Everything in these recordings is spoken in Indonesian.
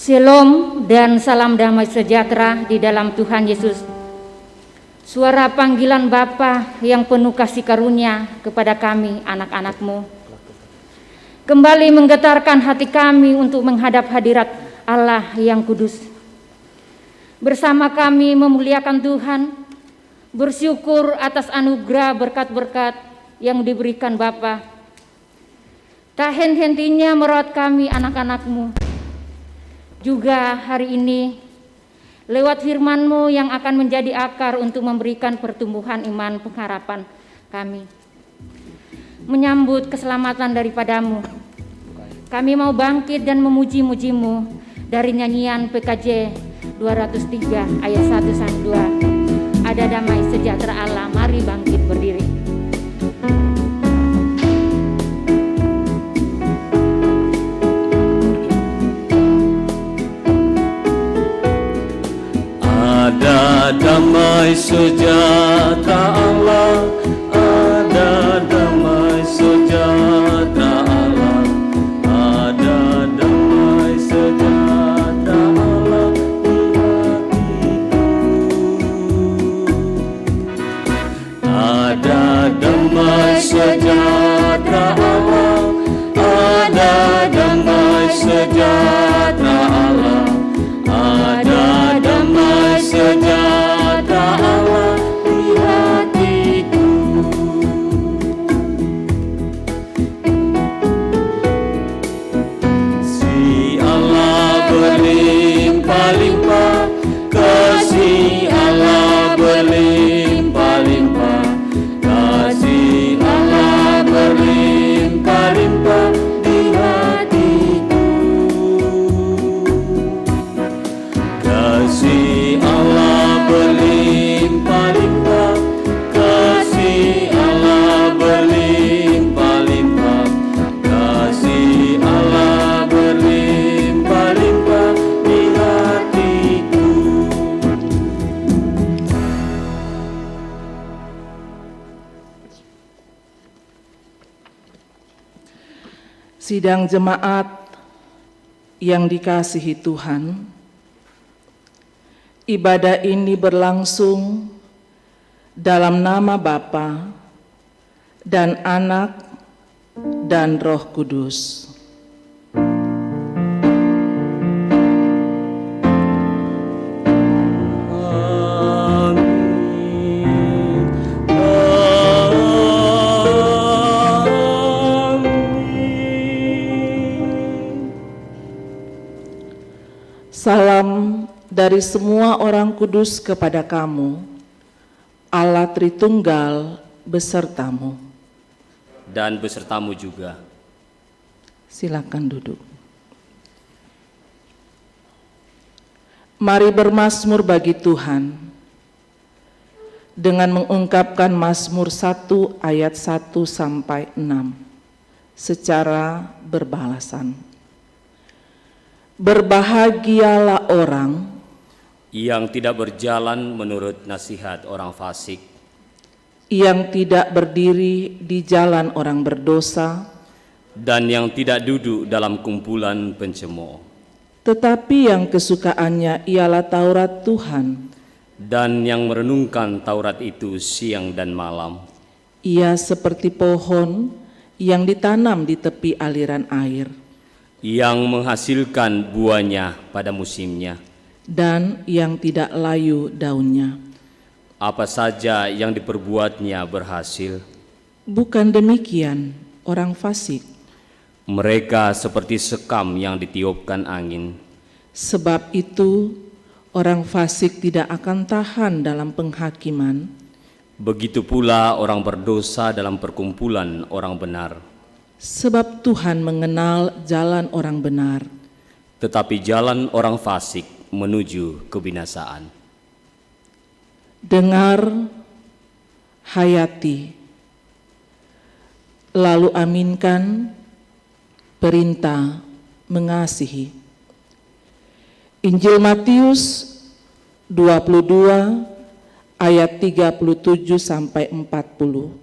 Shalom dan salam damai sejahtera di dalam Tuhan Yesus. Suara panggilan Bapa yang penuh kasih karunia kepada kami anak-anak-Mu kembali menggetarkan hati kami untuk menghadap hadirat Allah yang kudus. Bersama kami memuliakan Tuhan, bersyukur atas anugerah berkat-berkat yang diberikan Bapa. Tak henti-hentinya merawat kami anak-anak-Mu. Juga hari ini, lewat firman-Mu yang akan menjadi akar untuk memberikan pertumbuhan iman pengharapan kami. Menyambut keselamatan daripada-Mu, kami mau bangkit dan memuji-muji-Mu dari nyanyian PKJ 203 ayat 1-2. Ada damai sejahtera Allah, mari bangkit berdiri. Ada damai sejahtera Allah, ada damai sejahtera Allah, ada damai sejahtera Allah di hatiku. Ada damai sejahtera Allah, ada damai sejahtera Allah, ada damai sejahtera Allah di hatiku. Si Allah berlimpah-limpah, kasih Allah berlimpah-limpah, kasih Allah berlimpah-limpah di hatiku. Kasih Allah berlimpah-limpah, kasih Allah berlimpah-limpah, kasih Allah berlimpah-limpah di hatiku. Sidang jemaat yang dikasihi Tuhan, ibadah ini berlangsung dalam nama Bapa dan Anak dan Roh Kudus. Amin. Amin. Salam dari semua orang kudus kepada kamu, Allah Tritunggal besertamu. Dan besertamu juga. Silakan duduk. Mari bermazmur bagi Tuhan dengan mengungkapkan Mazmur 1 ayat 1-6 secara berbalasan. Berbahagialah orang Yang tidak berjalan menurut nasihat orang fasik, yang tidak berdiri di jalan orang berdosa, dan yang tidak duduk dalam kumpulan pencemooh, tetapi yang kesukaannya ialah Taurat Tuhan. dan yang merenungkan Taurat itu siang dan malam. Ia seperti pohon yang ditanam di tepi aliran air, Yang menghasilkan buahnya pada musimnya. dan yang tidak layu daunnya. Apa saja yang diperbuatnya berhasil. Bukan demikian orang fasik, Mereka seperti sekam yang ditiupkan angin. sebab itu orang fasik tidak akan tahan dalam penghakiman, Begitu pula orang berdosa dalam perkumpulan orang benar. sebab Tuhan mengenal jalan orang benar. Tetapi jalan orang fasik menuju kebinasaan. Dengar, hayati, lalu aminkan perintah mengasihi. Injil Matius 22 ayat 37-40.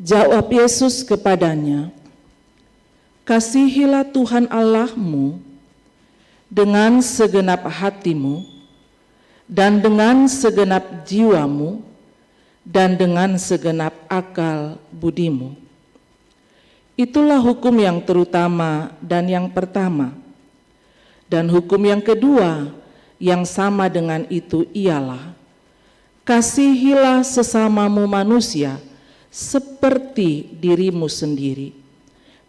Jawab Yesus kepadanya, Kasihilah Tuhan Allahmu dengan segenap hatimu, dan dengan segenap jiwamu, dan dengan segenap akal budimu. Itulah hukum yang terutama dan yang pertama. Dan hukum yang kedua yang sama dengan itu ialah, kasihilah sesamamu manusia seperti dirimu sendiri.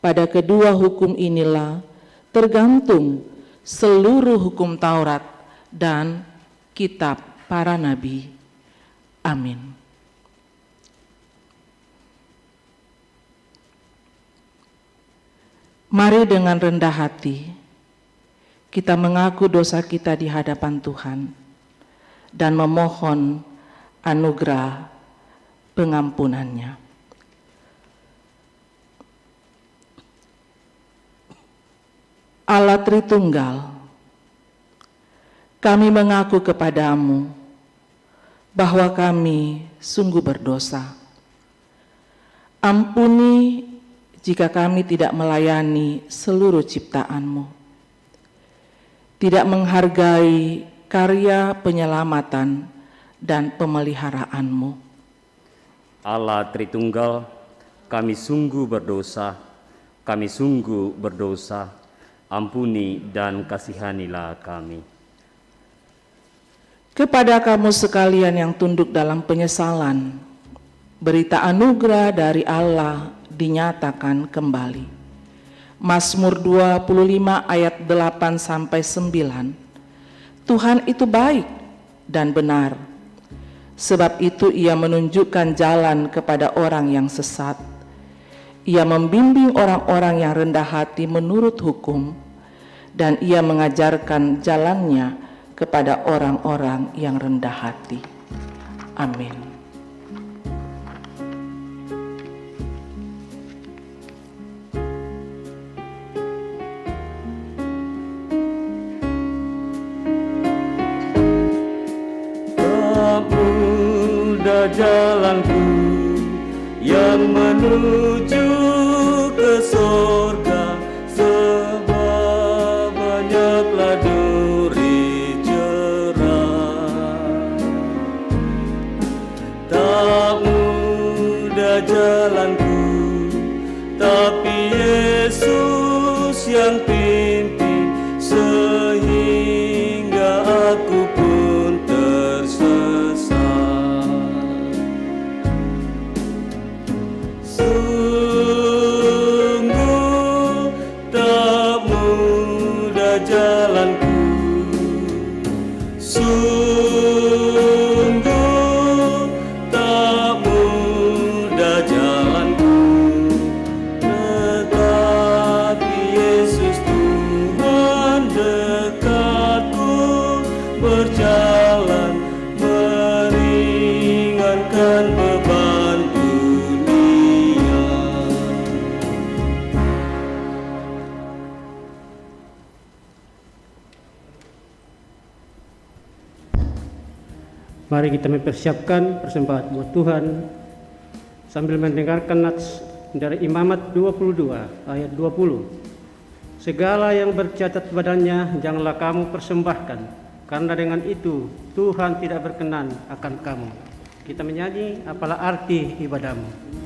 Pada kedua hukum inilah tergantung seluruh hukum Taurat dan kitab para nabi. Amin. Mari dengan rendah hati kita mengaku dosa kita di hadapan Tuhan dan memohon anugerah pengampunannya. Allah Tritunggal, kami mengaku kepadamu bahwa kami sungguh berdosa. Ampuni jika kami tidak melayani seluruh ciptaan-Mu, tidak menghargai karya penyelamatan dan pemeliharaanmu. Allah Tritunggal, kami sungguh berdosa, ampuni dan kasihanilah kami. Kepada kamu sekalian yang tunduk dalam penyesalan, berita anugerah dari Allah dinyatakan kembali. Mazmur 25 ayat 8-9. Tuhan itu baik dan benar, sebab itu Ia menunjukkan jalan kepada orang yang sesat. Ia membimbing orang-orang yang rendah hati menurut hukum, dan Ia mengajarkan jalannya kepada orang-orang yang rendah hati. Amin. Tak mudah jalanku yang menuju ke sorga, sebab banyaklah duri cerah. Tak mudah jalanku, tapi Yesus yang pimpin, sehingga aku pun tersesat. Sungguh tak mudah jalanku, sungguh tak mudah jalanku, tetapi Yesus Tuhan dekatku, berjalan meringankan beban dunia. Mari kita mempersiapkan persembahan buat Tuhan sambil mendengarkan nats dari Imamat 22 ayat 20. Segala yang bercacat badannya janganlah kamu persembahkan, karena dengan itu Tuhan tidak berkenan akan kamu. Kita menyanyi, apalah arti ibadahmu.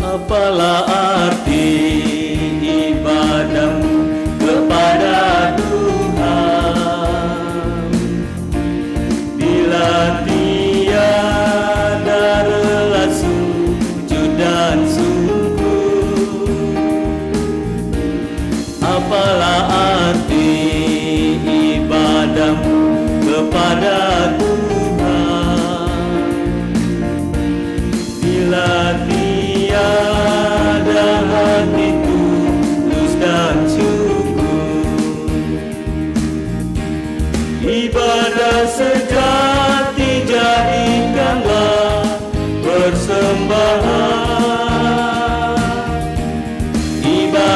Apalah arti ibadahmu kepada Tuhan, bila tiada rela sujud dan sungguh? Apalah arti ibadahmu kepada Tuhan, bila tiada hati tulus dan syukur? Ibadah sejati jadikanlah persembahan, ibadah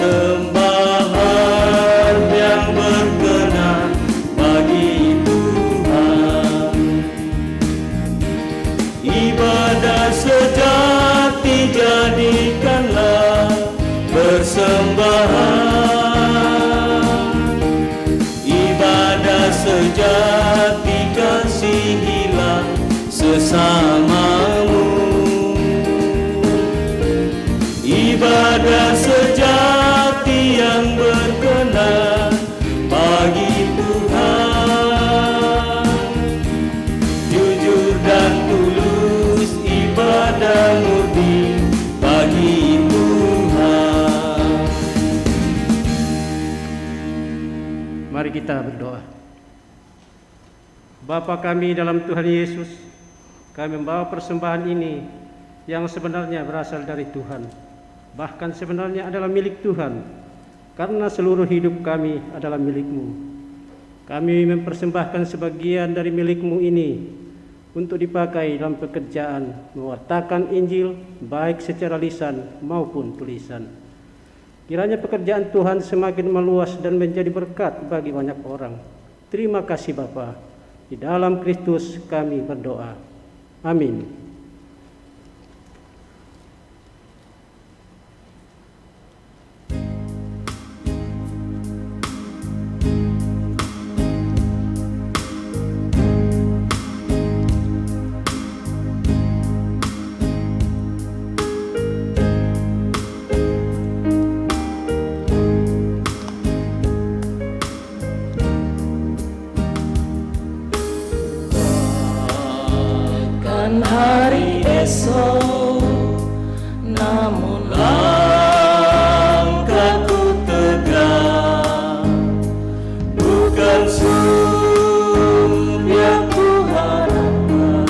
persembahan yang berkenan bagi Tuhan. Ibadah sejati jadikanlah persembahan. Ibadah sejati kasihilah sesamamu. Ibadah sejati yang berkenan bagi Tuhan. Jujur dan tulus ibadah murni bagi Tuhan. Mari kita berdoa. Bapa kami dalam Tuhan Yesus, kami membawa persembahan ini yang sebenarnya berasal dari Tuhan, bahkan sebenarnya adalah milik Tuhan, karena seluruh hidup kami adalah milik-Mu. Kami mempersembahkan sebagian dari milik-Mu ini untuk dipakai dalam pekerjaan mewartakan Injil, baik secara lisan maupun tulisan. Kiranya pekerjaan Tuhan semakin meluas dan menjadi berkat bagi banyak orang. Terima kasih Bapa. Di dalam Kristus kami berdoa. Amin. Hari esok, namun langkahku tegak, bukan surga ku harapkan,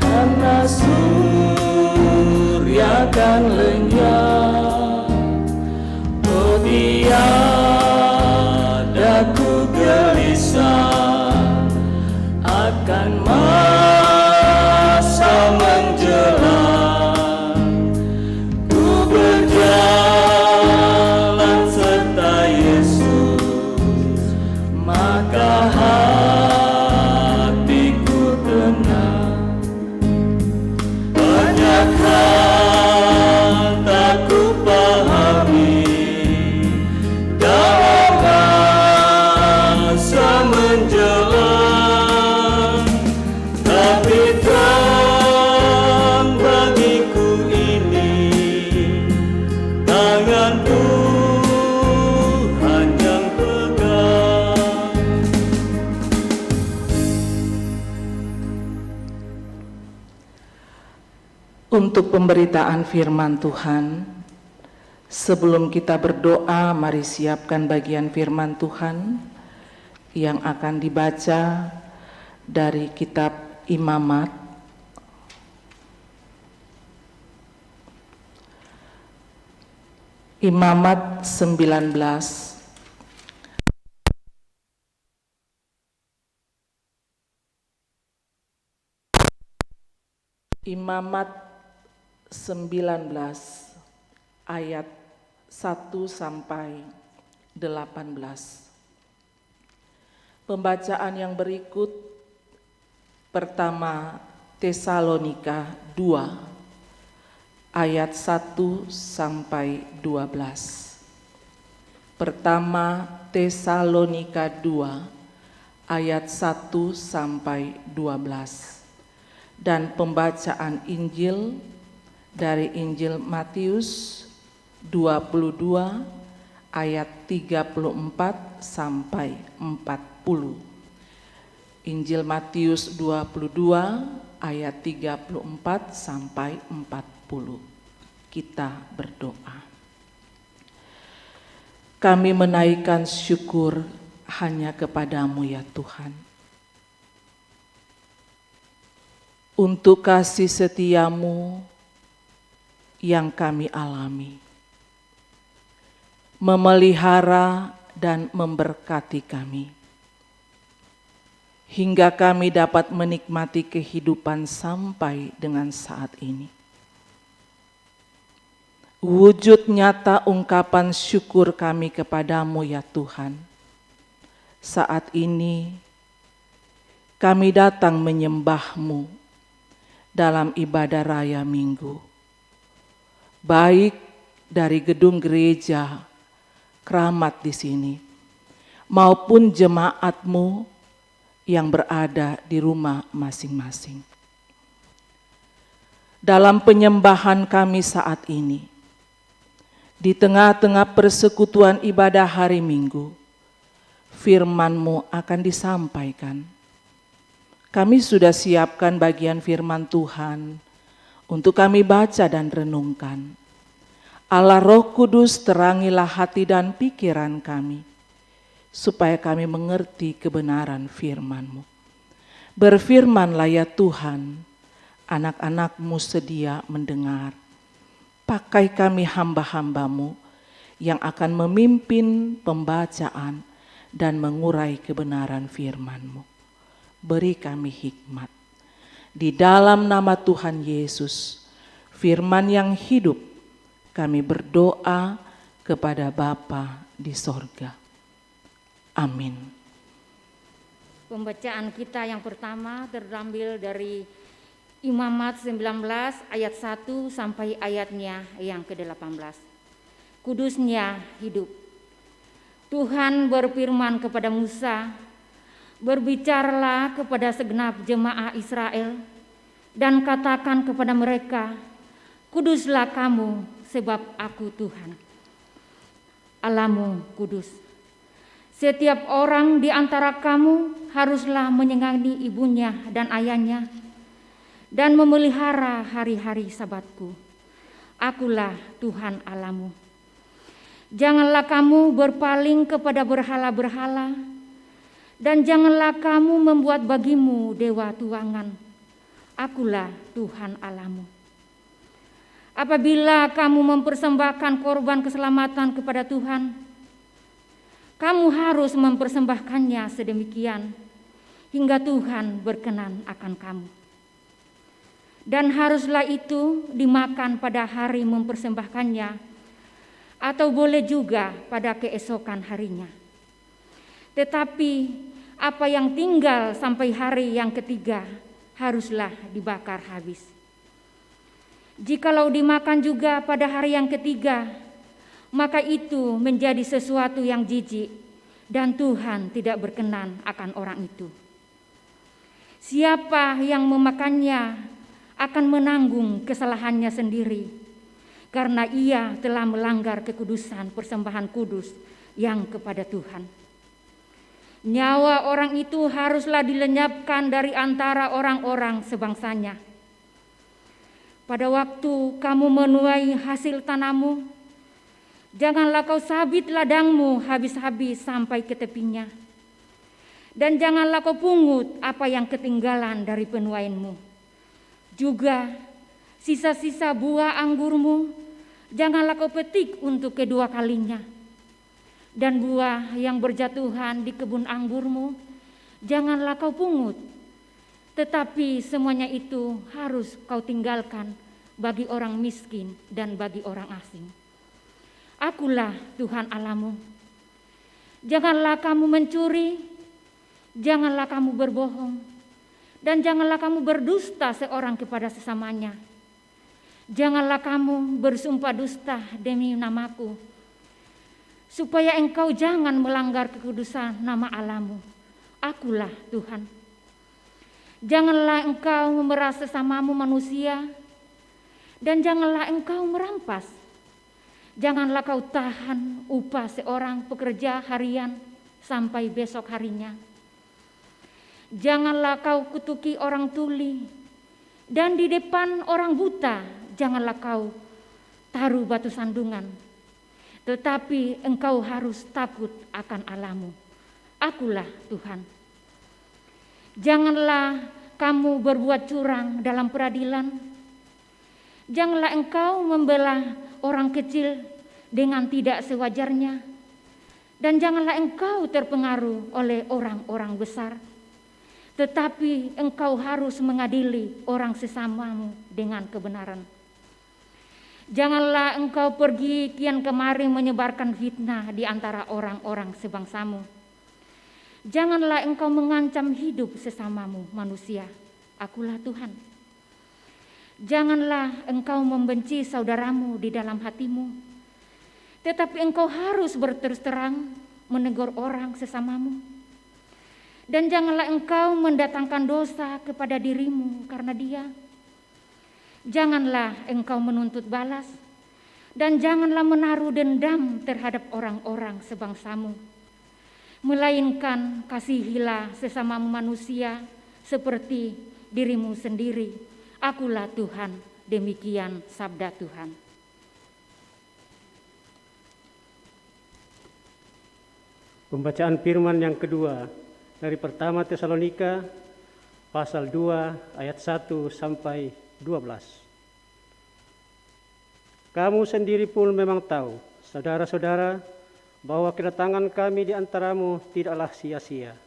karena surya kan lenyap. Oh tiada ku gelisah akan menjelang, ku berjalan serta Yesus, maka hatiku tenang. Banyak hal tak ku pahami dalam masa menjelang, tapi untuk pemberitaan firman Tuhan. Sebelum kita berdoa, mari siapkan bagian firman Tuhan yang akan dibaca dari kitab Imamat. Imamat 19. Imamat 19 ayat 1 sampai 18. Pembacaan yang berikut pertama Tesalonika 2 ayat 1 sampai 12. Pertama Tesalonika 2 ayat 1 sampai 12. Dan pembacaan Injil dari Injil Matius 22 ayat 34 sampai 40. Injil Matius 22 ayat 34 sampai 40. Kita berdoa. Kami menaikkan syukur hanya kepadamu ya Tuhan, untuk kasih setiamu yang kami alami, memelihara dan memberkati kami, hingga kami dapat menikmati kehidupan sampai dengan saat ini. wujud nyata ungkapan syukur kami kepadamu ya Tuhan. Saat ini kami datang menyembah-Mu dalam ibadah raya Minggu, baik dari gedung gereja Keramat di sini, maupun jemaat-Mu yang berada di rumah masing-masing. Dalam penyembahan kami saat ini, di tengah-tengah persekutuan ibadah hari Minggu, firman-Mu akan disampaikan. Kami sudah siapkan bagian firman Tuhan untuk kami baca dan renungkan. Allah Roh Kudus, terangilah hati dan pikiran kami, supaya kami mengerti kebenaran firman-Mu. Berfirmanlah ya Tuhan, anak-anak-Mu sedia mendengar. Pakai kami hamba-hamba-Mu yang akan memimpin pembacaan dan mengurai kebenaran firman-Mu. Beri kami hikmat. Di dalam nama Tuhan Yesus, firman yang hidup, kami berdoa kepada Bapa di sorga. Amin. Pembacaan kita yang pertama terambil dari Imamat 19 ayat 1 sampai ayatnya yang ke-18. Kudusnya hidup. Tuhan berfirman kepada Musa, berbicaralah kepada segenap jemaah Israel dan katakan kepada mereka, kuduslah kamu sebab aku Tuhan, Allahmu kudus. Setiap orang di antara kamu haruslah menyenangi ibunya dan ayahnya dan memelihara hari-hari Sabatku. Akulah Tuhan Allahmu. Janganlah kamu berpaling kepada berhala-berhala, dan janganlah kamu membuat bagimu dewa tuangan. Akulah Tuhan Allahmu. Apabila kamu mempersembahkan korban keselamatan kepada Tuhan, kamu harus mempersembahkannya sedemikian hingga Tuhan berkenan akan kamu. Dan haruslah itu dimakan pada hari mempersembahkannya, atau boleh juga pada keesokan harinya. Tetapi apa yang tinggal sampai hari yang ketiga haruslah dibakar habis. Jikalau dimakan juga pada hari yang ketiga, maka itu menjadi sesuatu yang jijik dan Tuhan tidak berkenan akan orang itu. Siapa yang memakannya akan menanggung kesalahannya sendiri, karena ia telah melanggar kekudusan persembahan kudus yang kepada Tuhan. Nyawa orang itu haruslah dilenyapkan dari antara orang-orang sebangsanya. Pada waktu kamu menuai hasil tanammu, janganlah kau sabit ladangmu habis-habis sampai ke tepinya. Dan janganlah kau pungut apa yang ketinggalan dari penuaianmu. Juga sisa-sisa buah anggurmu janganlah kau petik untuk kedua kalinya. Dan buah yang berjatuhan di kebun anggurmu janganlah kau pungut. Tetapi semuanya itu harus kau tinggalkan bagi orang miskin dan bagi orang asing. Akulah Tuhan Allahmu. Janganlah kamu mencuri, janganlah kamu berbohong, dan janganlah kamu berdusta seorang kepada sesamanya. Janganlah kamu bersumpah dusta demi namaku, supaya engkau jangan melanggar kekudusan nama Allahmu. Akulah Tuhan. Janganlah engkau memeras sesamamu manusia, dan janganlah engkau merampas. Janganlah kau tahan upah seorang pekerja harian sampai besok harinya. Janganlah kau kutuki orang tuli, dan di depan orang buta janganlah kau taruh batu sandungan. Tetapi engkau harus takut akan Allahmu. Akulah Tuhan. Janganlah kamu berbuat curang dalam peradilan. Janganlah engkau membelah orang kecil dengan tidak sewajarnya. Dan janganlah engkau terpengaruh oleh orang-orang besar. Tetapi engkau harus mengadili orang sesamamu dengan kebenaran. Janganlah engkau pergi kian kemari menyebarkan fitnah di antara orang-orang sebangsamu. Janganlah engkau mengancam hidup sesamamu manusia. Akulah Tuhan. Janganlah engkau membenci saudaramu di dalam hatimu, tetapi engkau harus berterus terang menegur orang sesamamu. Dan janganlah engkau mendatangkan dosa kepada dirimu karena dia. Janganlah engkau menuntut balas, dan janganlah menaruh dendam terhadap orang-orang sebangsamu. Melainkan kasihilah sesamamu manusia seperti dirimu sendiri. Akulah Tuhan, demikian sabda Tuhan. Pembacaan firman yang kedua dari pertama Tesalonika pasal 2 ayat 1 sampai 12. Kamu sendiri pun memang tahu, saudara-saudara, bahwa kedatangan kami di antaramu tidaklah sia-sia.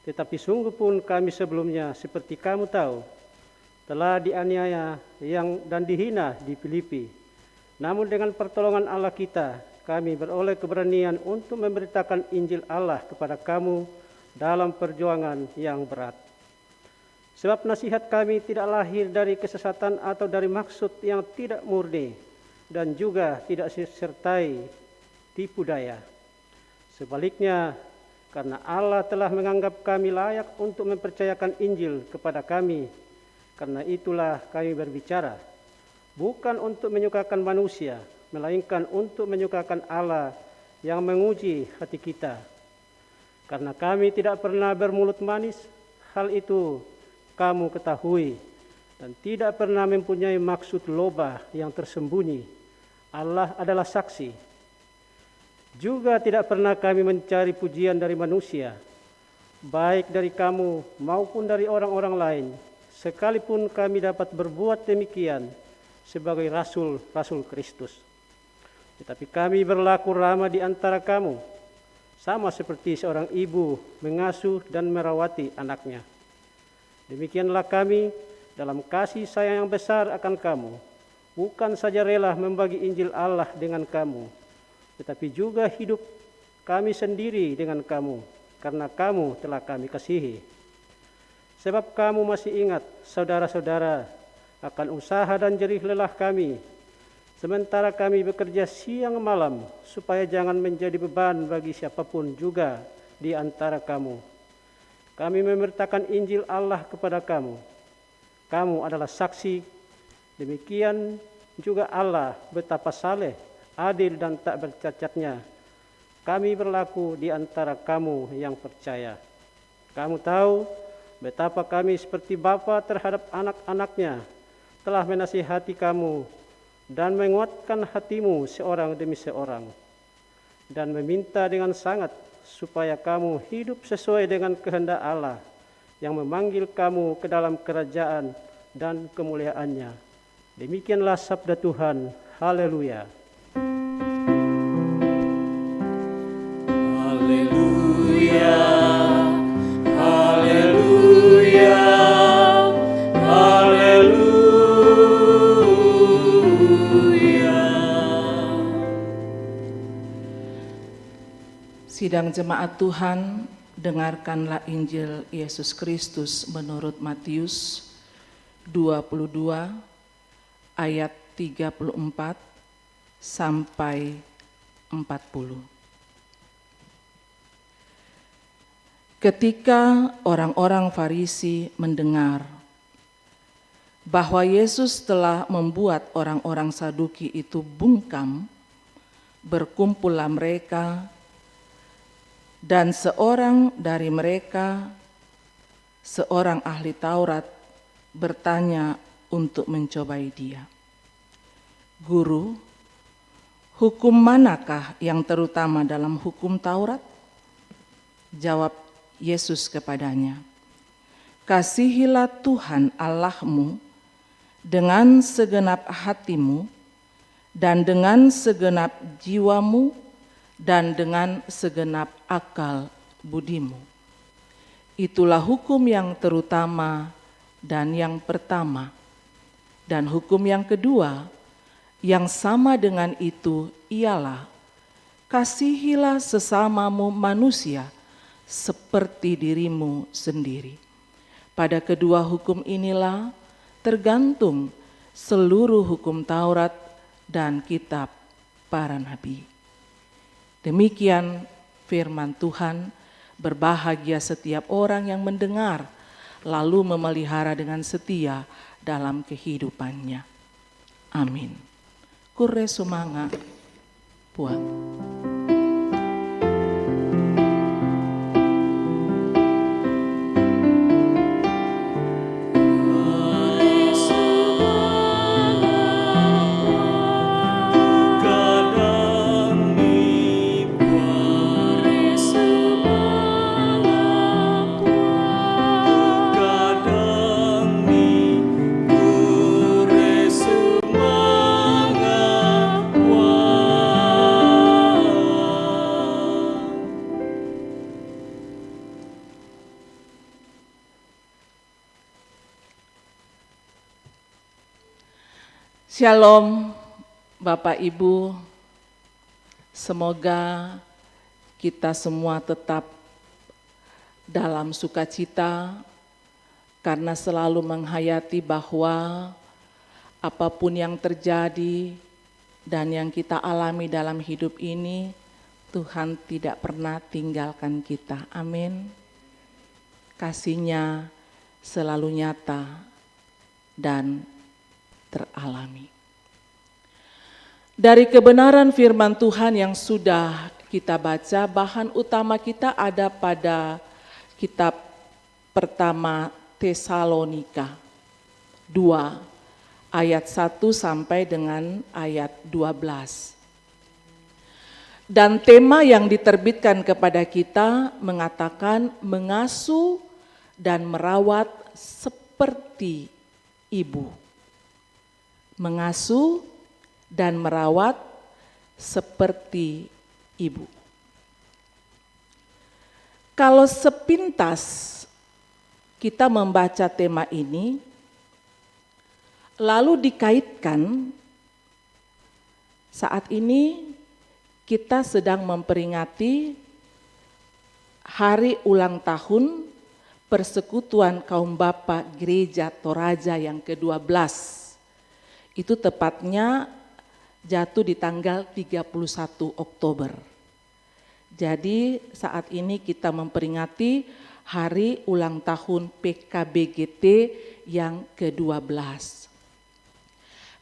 Tetapi sungguh pun kami sebelumnya, seperti kamu tahu, telah dianiaya dan dihina di Filipi. Namun dengan pertolongan Allah kita, kami beroleh keberanian untuk memberitakan Injil Allah kepada kamu dalam perjuangan yang berat. Sebab nasihat kami tidak lahir dari kesesatan atau dari maksud yang tidak murni, dan juga tidak disertai tipu daya. Sebaliknya, karena Allah telah menganggap kami layak untuk mempercayakan Injil kepada kami, karena itulah kami berbicara, bukan untuk menyukakan manusia, melainkan untuk menyukakan Allah yang menguji hati kita. Karena kami tidak pernah bermulut manis, hal itu kamu ketahui, dan tidak pernah mempunyai maksud loba yang tersembunyi. Allah adalah saksi. Juga tidak pernah kami mencari pujian dari manusia, baik dari kamu maupun dari orang-orang lain, sekalipun kami dapat berbuat demikian sebagai rasul-rasul Kristus. Tetapi kami berlaku ramah di antara kamu, sama seperti seorang ibu mengasuh dan merawati anaknya. Demikianlah kami dalam kasih sayang yang besar akan kamu, bukan saja rela membagi Injil Allah dengan kamu, tetapi juga hidup kami sendiri dengan kamu, karena kamu telah kami kasihi. Sebab kamu masih ingat, saudara-saudara, akan usaha dan jerih lelah kami, sementara kami bekerja siang malam, supaya jangan menjadi beban bagi siapapun juga di antara kamu. Kami memberitakan Injil Allah kepada kamu. Kamu adalah saksi, demikian juga Allah betapa saleh, adil dan tak bercacatnya kami berlaku di antara kamu yang percaya. Kamu tahu betapa kami seperti bapa terhadap anak-anaknya telah menasihati kamu dan menguatkan hatimu seorang demi seorang, dan meminta dengan sangat supaya kamu hidup sesuai dengan kehendak Allah yang memanggil kamu ke dalam kerajaan dan kemuliaannya. Demikianlah sabda Tuhan. Haleluya. Haleluya, haleluya, haleluya. Sidang jemaat Tuhan, dengarkanlah Injil Yesus Kristus menurut Matius 22 ayat 34 sampai 40. Ketika orang-orang Farisi mendengar bahwa Yesus telah membuat orang-orang Saduki itu bungkam, berkumpullah mereka, dan seorang dari mereka, seorang ahli Taurat, bertanya untuk mencobai dia, "Guru, hukum manakah yang terutama dalam hukum Taurat?" Jawab Yesus kepadanya, "Kasihilah Tuhan Allahmu dengan segenap hatimu, dan dengan segenap jiwamu, dan dengan segenap akal budimu. Itulah hukum yang terutama dan yang pertama. Dan hukum yang kedua Yang sama dengan itu ialah, kasihilah sesamamu manusia seperti dirimu sendiri. Pada kedua hukum inilah tergantung seluruh hukum Taurat dan kitab para nabi. Demikian firman Tuhan. Berbahagia setiap orang yang mendengar, lalu memelihara dengan setia dalam kehidupannya. Amin. Kure sumanga, Puan. Shalom Bapak Ibu, semoga kita semua tetap dalam sukacita karena selalu menghayati bahwa apapun yang terjadi dan yang kita alami dalam hidup ini, Tuhan tidak pernah tinggalkan kita. Amin. Kasih-Nya selalu nyata dan teralami. Dari kebenaran firman Tuhan yang sudah kita baca, bahan utama kita ada pada kitab pertama Tesalonika 2 ayat 1 sampai dengan ayat 12. Dan tema yang diterbitkan kepada kita mengatakan mengasuh dan merawat seperti ibu. Mengasuh dan merawat seperti ibu. Kalau sepintas kita membaca tema ini, lalu dikaitkan saat ini kita sedang memperingati hari ulang tahun Persekutuan Kaum Bapa Gereja Toraja yang ke-12. Itu tepatnya jatuh di tanggal 31 Oktober. Jadi saat ini kita memperingati hari ulang tahun PKBGT yang ke-12.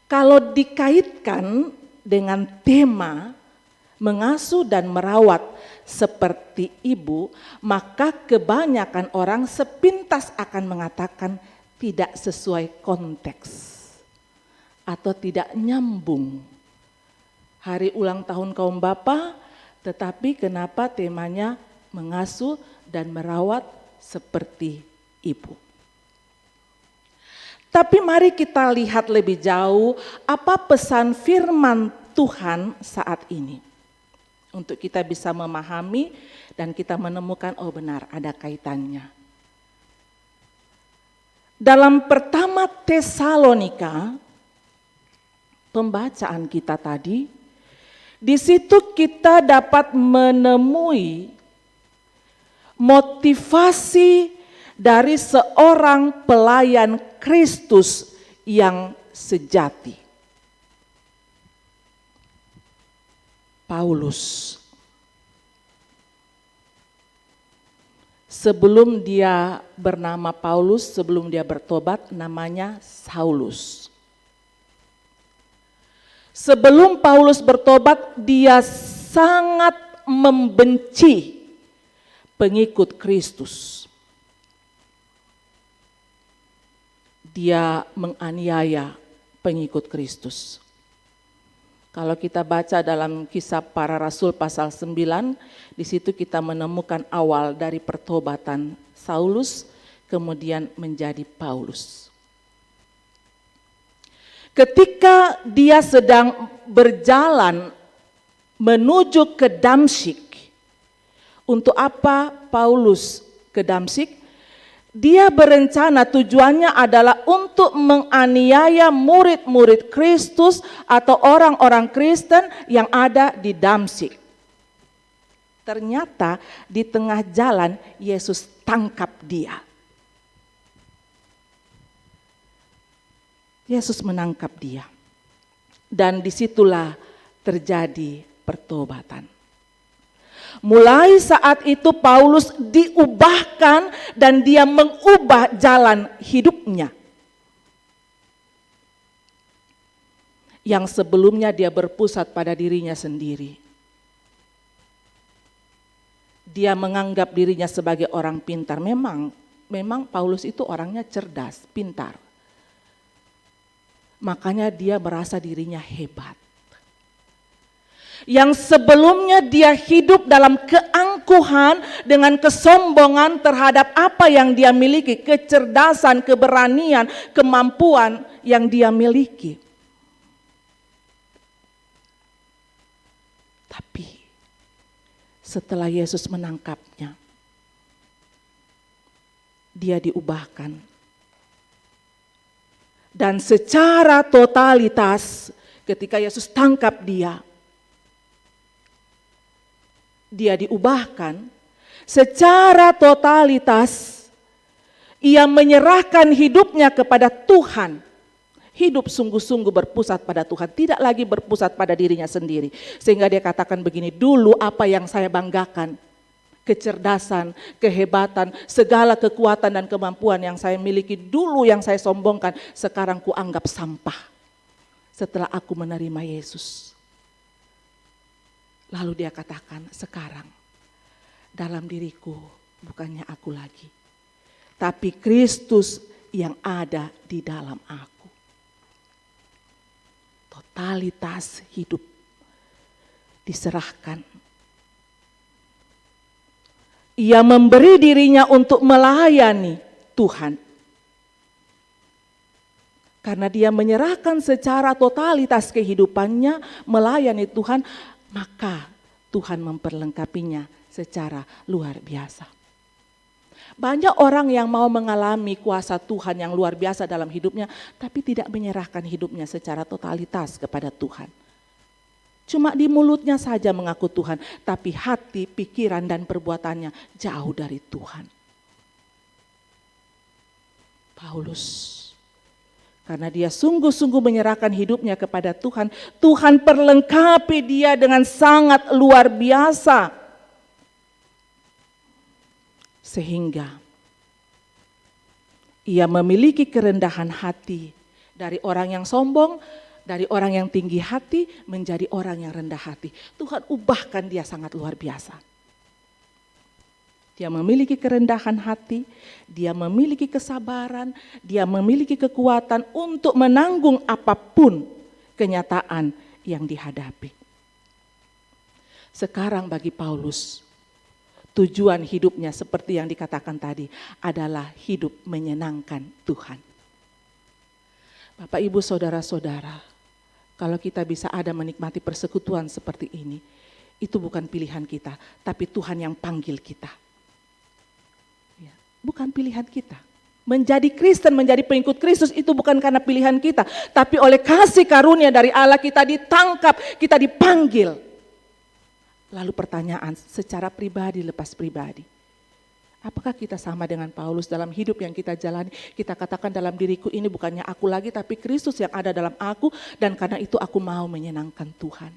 Kalau dikaitkan dengan tema mengasuh dan merawat seperti ibu, maka kebanyakan orang sepintas akan mengatakan tidak sesuai konteks atau tidak nyambung. Hari ulang tahun kaum bapa, tetapi kenapa temanya mengasuh dan merawat seperti ibu. Tapi mari kita lihat lebih jauh apa pesan firman Tuhan saat ini. Untuk kita bisa memahami dan kita menemukan, oh benar ada kaitannya. Dalam pertama Tesalonika, pembacaan kita tadi, di situ kita dapat menemui motivasi dari seorang pelayan Kristus yang sejati. Paulus. Sebelum dia bernama Paulus, sebelum dia bertobat, namanya Saulus. Sebelum Paulus bertobat, dia sangat membenci pengikut Kristus. Dia menganiaya pengikut Kristus. Kalau kita baca dalam Kisah Para Rasul pasal 9, di situ kita menemukan awal dari pertobatan Saulus, kemudian menjadi Paulus. Ketika dia sedang berjalan menuju ke Damsyik, untuk apa Paulus ke Damsyik? dia berencana tujuannya adalah untuk menganiaya murid-murid Kristus atau orang-orang Kristen yang ada di Damsyik. Ternyata di tengah jalan Yesus tangkap dia. Yesus menangkap dia. Dan disitulah terjadi pertobatan. Mulai saat itu Paulus diubahkan dan dia mengubah jalan hidupnya. Yang sebelumnya dia berpusat pada dirinya sendiri. Dia menganggap dirinya sebagai orang pintar. Memang Paulus itu orangnya cerdas, pintar. Makanya dia merasa dirinya hebat. Yang sebelumnya dia hidup dalam keangkuhan dengan kesombongan terhadap apa yang dia miliki, kecerdasan, keberanian, kemampuan yang dia miliki. Tapi setelah Yesus menangkapnya, dia diubahkan. Dan secara totalitas ketika Yesus tangkap dia diubahkan, secara totalitas ia menyerahkan hidupnya kepada Tuhan. Hidup sungguh-sungguh berpusat pada Tuhan, tidak lagi berpusat pada dirinya sendiri. Sehingga dia katakan begini, dulu apa yang saya banggakan, kecerdasan, kehebatan, segala kekuatan dan kemampuan yang saya miliki dulu yang saya sombongkan, sekarang kuanggap sampah setelah aku menerima Yesus. Lalu dia katakan, sekarang dalam diriku bukannya aku lagi, tapi Kristus yang ada di dalam aku. Totalitas hidup diserahkan. Ia memberi dirinya untuk melayani Tuhan. Karena dia menyerahkan secara totalitas kehidupannya melayani Tuhan, maka Tuhan memperlengkapinya secara luar biasa. Banyak orang yang mau mengalami kuasa Tuhan yang luar biasa dalam hidupnya, tapi tidak menyerahkan hidupnya secara totalitas kepada Tuhan. Cuma di mulutnya saja mengaku Tuhan, tapi hati, pikiran, dan perbuatannya jauh dari Tuhan. Paulus, karena dia sungguh-sungguh menyerahkan hidupnya kepada Tuhan, Tuhan perlengkapi dia dengan sangat luar biasa. Sehingga ia memiliki kerendahan hati dari orang yang sombong, dari orang yang tinggi hati menjadi orang yang rendah hati. Tuhan ubahkan dia sangat luar biasa. Dia memiliki kerendahan hati, dia memiliki kesabaran, dia memiliki kekuatan untuk menanggung apapun kenyataan yang dihadapi. Sekarang bagi Paulus, tujuan hidupnya seperti yang dikatakan tadi adalah hidup menyenangkan Tuhan. Bapak, Ibu, Saudara-saudara, kalau kita bisa ada menikmati persekutuan seperti ini, itu bukan pilihan kita, tapi Tuhan yang panggil kita. Ya, bukan pilihan kita. Menjadi Kristen, menjadi pengikut Kristus itu bukan karena pilihan kita, tapi oleh kasih karunia dari Allah kita ditangkap, kita dipanggil. Lalu pertanyaan secara pribadi lepas pribadi. Apakah kita sama dengan Paulus dalam hidup yang kita jalani? Kita katakan dalam diriku ini bukannya aku lagi, tapi Kristus yang ada dalam aku, dan karena itu aku mau menyenangkan Tuhan.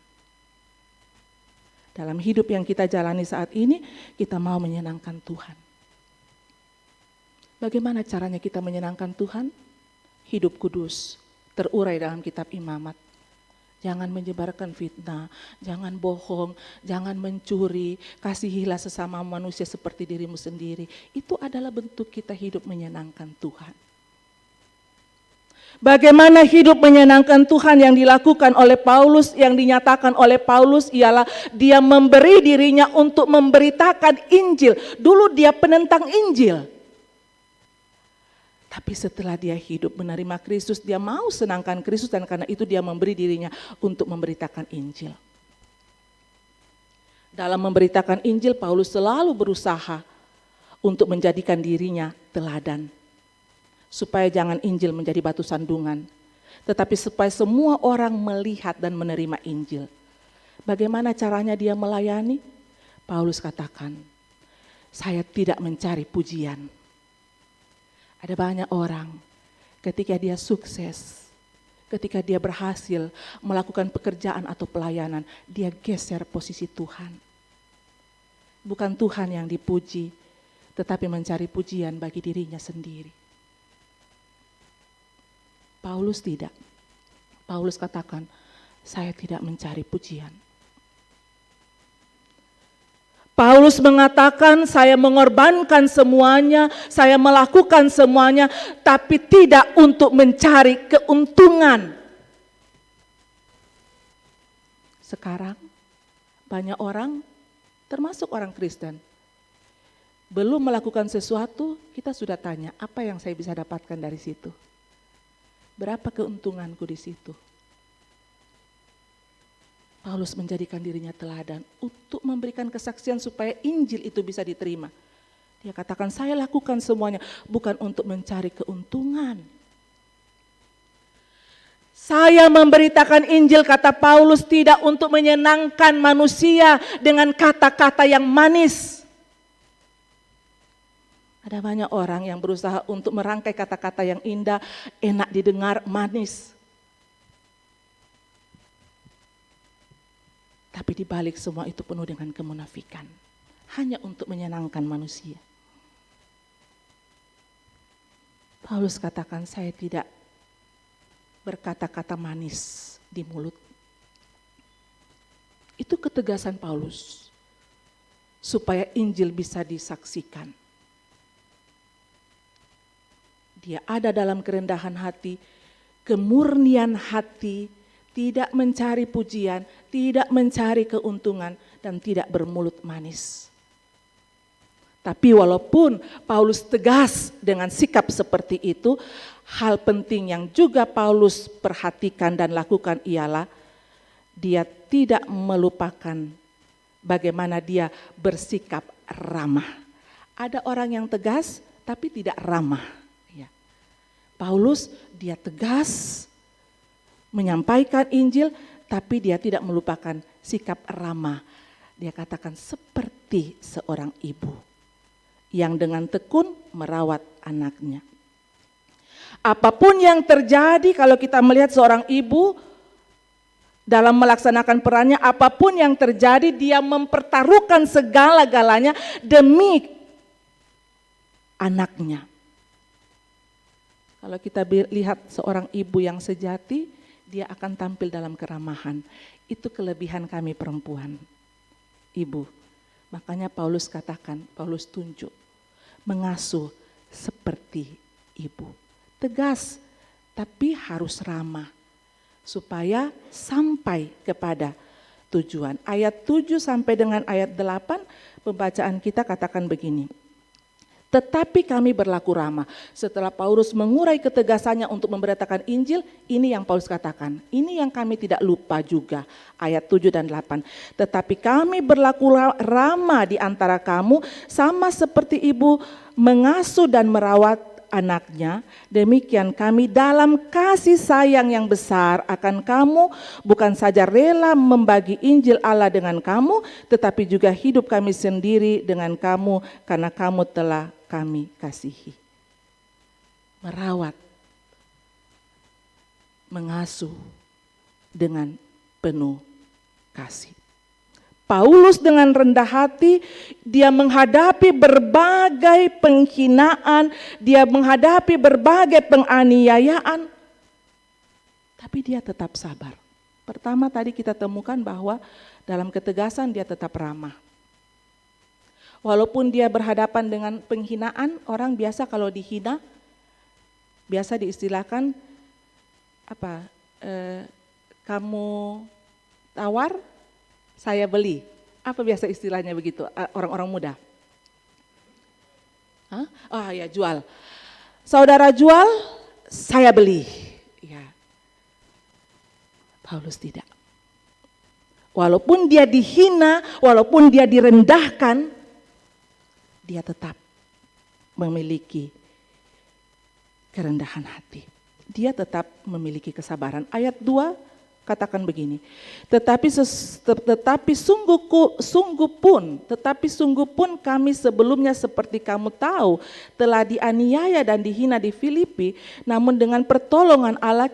Dalam hidup yang kita jalani saat ini, kita mau menyenangkan Tuhan. Bagaimana caranya kita menyenangkan Tuhan? Hidup kudus, terurai dalam kitab Imamat. Jangan menyebarkan fitnah, jangan bohong, jangan mencuri, kasihilah sesama manusia seperti dirimu sendiri. Itu adalah bentuk kita hidup menyenangkan Tuhan. Bagaimana hidup menyenangkan Tuhan yang dilakukan oleh Paulus, yang dinyatakan oleh Paulus ialah dia memberi dirinya untuk memberitakan Injil. Dulu dia penentang Injil. Tapi setelah dia hidup menerima Kristus, dia mau senangkan Kristus dan karena itu dia memberi dirinya untuk memberitakan Injil. Dalam memberitakan Injil, Paulus selalu berusaha untuk menjadikan dirinya teladan. Supaya jangan Injil menjadi batu sandungan, tetapi supaya semua orang melihat dan menerima Injil. Bagaimana caranya dia melayani? Paulus katakan, saya tidak mencari pujian. Ada banyak orang ketika dia sukses, ketika dia berhasil melakukan pekerjaan atau pelayanan, dia geser posisi Tuhan. Bukan Tuhan yang dipuji, tetapi mencari pujian bagi dirinya sendiri. Paulus tidak. Paulus katakan, saya tidak mencari pujian. Paulus mengatakan, saya mengorbankan semuanya, saya melakukan semuanya, tapi tidak untuk mencari keuntungan. Sekarang banyak orang, termasuk orang Kristen, belum melakukan sesuatu, kita sudah tanya, apa yang saya bisa dapatkan dari situ? Berapa keuntunganku di situ? Paulus menjadikan dirinya teladan untuk memberikan kesaksian supaya Injil itu bisa diterima. Dia katakan, saya lakukan semuanya bukan untuk mencari keuntungan. Saya memberitakan Injil, kata Paulus, tidak untuk menyenangkan manusia dengan kata-kata yang manis. Ada banyak orang yang berusaha untuk merangkai kata-kata yang indah, enak didengar, manis. Tapi di balik semua itu penuh dengan kemunafikan. Hanya untuk menyenangkan manusia. Paulus katakan, saya tidak berkata-kata manis di mulut. Itu ketegasan Paulus. Supaya Injil bisa disaksikan. Dia ada dalam kerendahan hati, kemurnian hati, tidak mencari pujian, tidak mencari keuntungan, dan tidak bermulut manis. Tapi walaupun Paulus tegas dengan sikap seperti itu, hal penting yang juga Paulus perhatikan dan lakukan ialah dia tidak melupakan bagaimana dia bersikap ramah. Ada orang yang tegas tapi tidak ramah. Paulus dia tegas menyampaikan Injil, tapi dia tidak melupakan sikap ramah. Dia katakan seperti seorang ibu yang dengan tekun merawat anaknya. Apapun yang terjadi, kalau kita melihat seorang ibu dalam melaksanakan perannya, apapun yang terjadi dia mempertaruhkan segala-galanya demi anaknya. Kalau kita lihat seorang ibu yang sejati, dia akan tampil dalam keramahan. Itu kelebihan kami perempuan, ibu. Makanya Paulus katakan, Paulus tunjuk, mengasuh seperti ibu. Tegas, tapi harus ramah. Supaya sampai kepada tujuan. Ayat 7 sampai dengan ayat 8, pembacaan kita katakan begini. Tetapi kami berlaku ramah. Setelah Paulus mengurai ketegasannya untuk memberitakan Injil, ini yang Paulus katakan. Ini yang kami tidak lupa juga, ayat 7 dan 8. Tetapi kami berlaku ramah di antara kamu, sama seperti ibu mengasuh dan merawat anaknya. Demikian kami dalam kasih sayang yang besar akan kamu, bukan saja rela membagi Injil Allah dengan kamu, tetapi juga hidup kami sendiri dengan kamu, karena kamu telah kami kasihi. Merawat, mengasuh dengan penuh kasih. Paulus dengan rendah hati, dia menghadapi berbagai penghinaan, dia menghadapi berbagai penganiayaan, tapi dia tetap sabar. Pertama tadi kita temukan bahwa dalam ketegasan dia tetap ramah. Walaupun dia berhadapan dengan penghinaan, orang biasa kalau dihina, biasa diistilahkan apa? Kamu tawar, saya beli. Apa biasa istilahnya begitu orang-orang muda? Hah? Oh ya, jual. Saudara jual, saya beli. Ya. Paulus tidak. Walaupun dia dihina, walaupun dia direndahkan, dia tetap memiliki kerendahan hati. Dia tetap memiliki kesabaran. Ayat 2 katakan begini, tetapi sungguh pun kami sebelumnya seperti kamu tahu telah dianiaya dan dihina di Filipi, namun dengan pertolongan Allah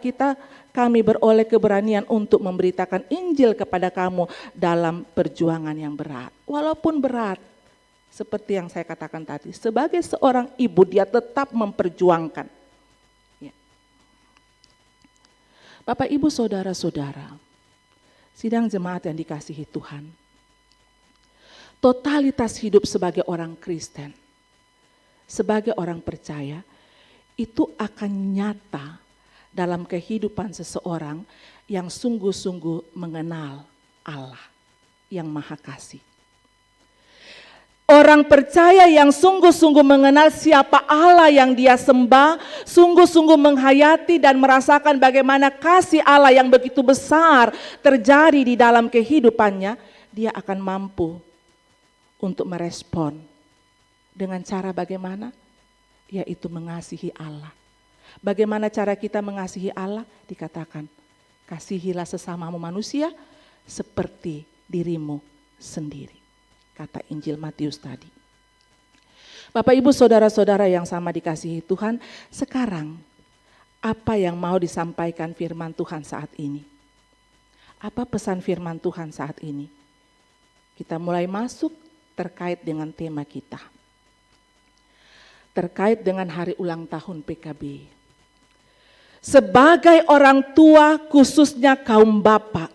kami beroleh keberanian untuk memberitakan Injil kepada kamu dalam perjuangan yang berat. Walaupun berat, seperti yang saya katakan tadi, sebagai seorang ibu dia tetap memperjuangkan. Bapak, Ibu, Saudara-saudara, sidang jemaat yang dikasihi Tuhan, totalitas hidup sebagai orang Kristen, sebagai orang percaya, itu akan nyata dalam kehidupan seseorang yang sungguh-sungguh mengenal Allah yang Maha Kasih. Orang percaya yang sungguh-sungguh mengenal siapa Allah yang dia sembah, sungguh-sungguh menghayati dan merasakan bagaimana kasih Allah yang begitu besar terjadi di dalam kehidupannya, dia akan mampu untuk merespon dengan cara bagaimana? Yaitu mengasihi Allah. Bagaimana cara kita mengasihi Allah? Dikatakan, kasihilah sesamamu manusia seperti dirimu sendiri. Kata Injil Matius tadi. Bapak, Ibu, Saudara-saudara yang sama dikasihi Tuhan, sekarang apa yang mau disampaikan firman Tuhan saat ini? Apa pesan firman Tuhan saat ini? Kita mulai masuk terkait dengan tema kita. Terkait dengan hari ulang tahun PKB. Sebagai orang tua, khususnya kaum bapak,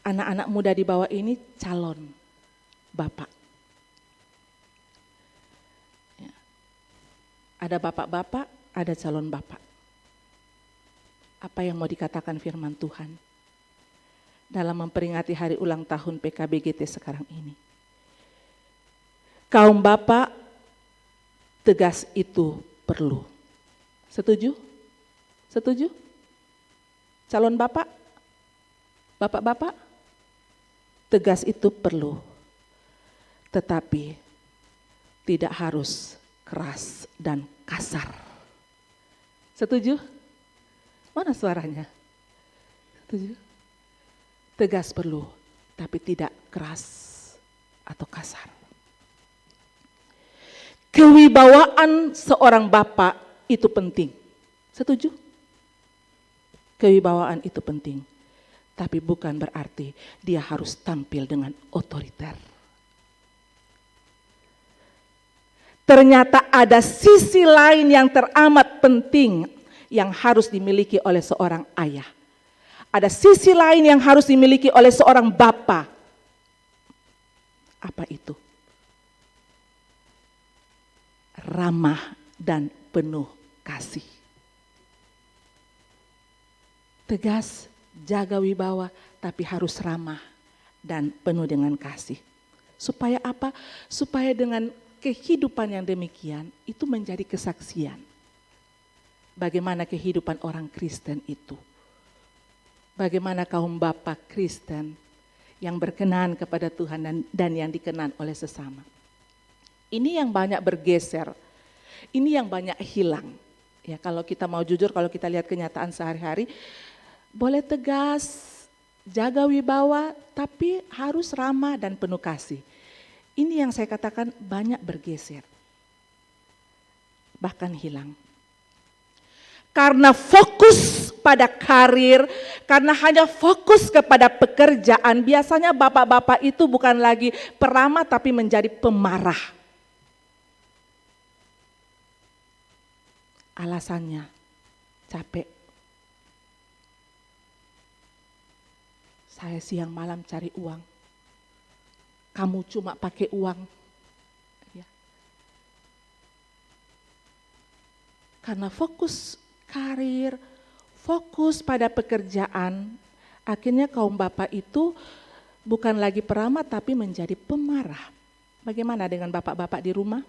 anak-anak muda di bawah ini calon bapak. Ya. Ada bapak-bapak, ada calon bapak. Apa yang mau dikatakan firman Tuhan dalam memperingati hari ulang tahun PKBGT sekarang ini? Kaum bapak, tegas itu perlu. Setuju? Setuju? Calon bapak? Bapak-bapak? Tegas itu perlu, tetapi tidak harus keras dan kasar. Setuju? Mana suaranya? Setuju? Tegas perlu, tapi tidak keras atau kasar. Kewibawaan seorang bapak itu penting. Setuju? Kewibawaan itu penting. Tapi bukan berarti dia harus tampil dengan otoriter. Ternyata ada sisi lain yang teramat penting yang harus dimiliki oleh seorang ayah. Ada sisi lain yang harus dimiliki oleh seorang bapa. Apa itu? Ramah dan penuh kasih. Tegas, jaga wibawa, tapi harus ramah dan penuh dengan kasih. Supaya apa? Supaya dengan kehidupan yang demikian itu menjadi kesaksian. Bagaimana kehidupan orang Kristen itu. Bagaimana kaum bapak Kristen yang berkenan kepada Tuhan dan yang dikenan oleh sesama. Ini yang banyak bergeser. Ini yang banyak hilang. Ya, kalau kita mau jujur, kalau kita lihat kenyataan sehari-hari, boleh tegas, jaga wibawa, tapi harus ramah dan penuh kasih. Ini yang saya katakan banyak bergeser. Bahkan hilang. Karena fokus pada karir, karena hanya fokus kepada pekerjaan, biasanya bapak-bapak itu bukan lagi peramah tapi menjadi pemarah. Alasannya capek. Saya siang malam cari uang. Kamu cuma pakai uang. Ya. Karena fokus karir, fokus pada pekerjaan, akhirnya kaum bapak itu bukan lagi peramah tapi menjadi pemarah. Bagaimana dengan bapak-bapak di rumah?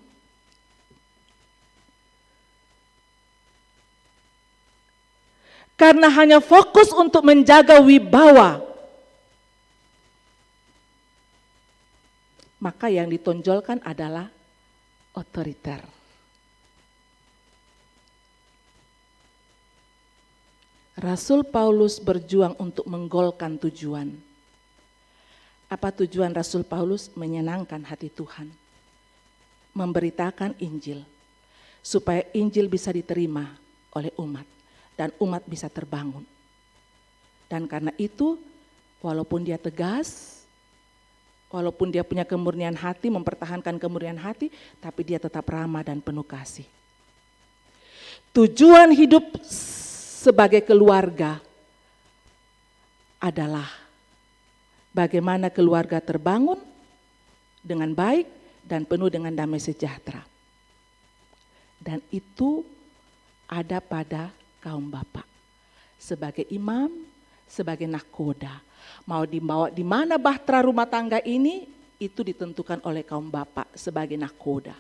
Karena hanya fokus untuk menjaga wibawa, maka yang ditonjolkan adalah otoriter. Rasul Paulus berjuang untuk menggolkan tujuan. Apa tujuan Rasul Paulus? Menyenangkan hati Tuhan. Memberitakan Injil. Supaya Injil bisa diterima oleh umat. Dan umat bisa terbangun. Dan karena itu, walaupun dia tegas, walaupun dia punya kemurnian hati, mempertahankan kemurnian hati, tapi dia tetap ramah dan penuh kasih. Tujuan hidup sebagai keluarga adalah bagaimana keluarga terbangun dengan baik dan penuh dengan damai sejahtera. Dan itu ada pada kaum bapak. Sebagai imam, sebagai nahkoda. Mau dibawa di mana bahtera rumah tangga ini, itu ditentukan oleh kaum bapak sebagai nahkoda.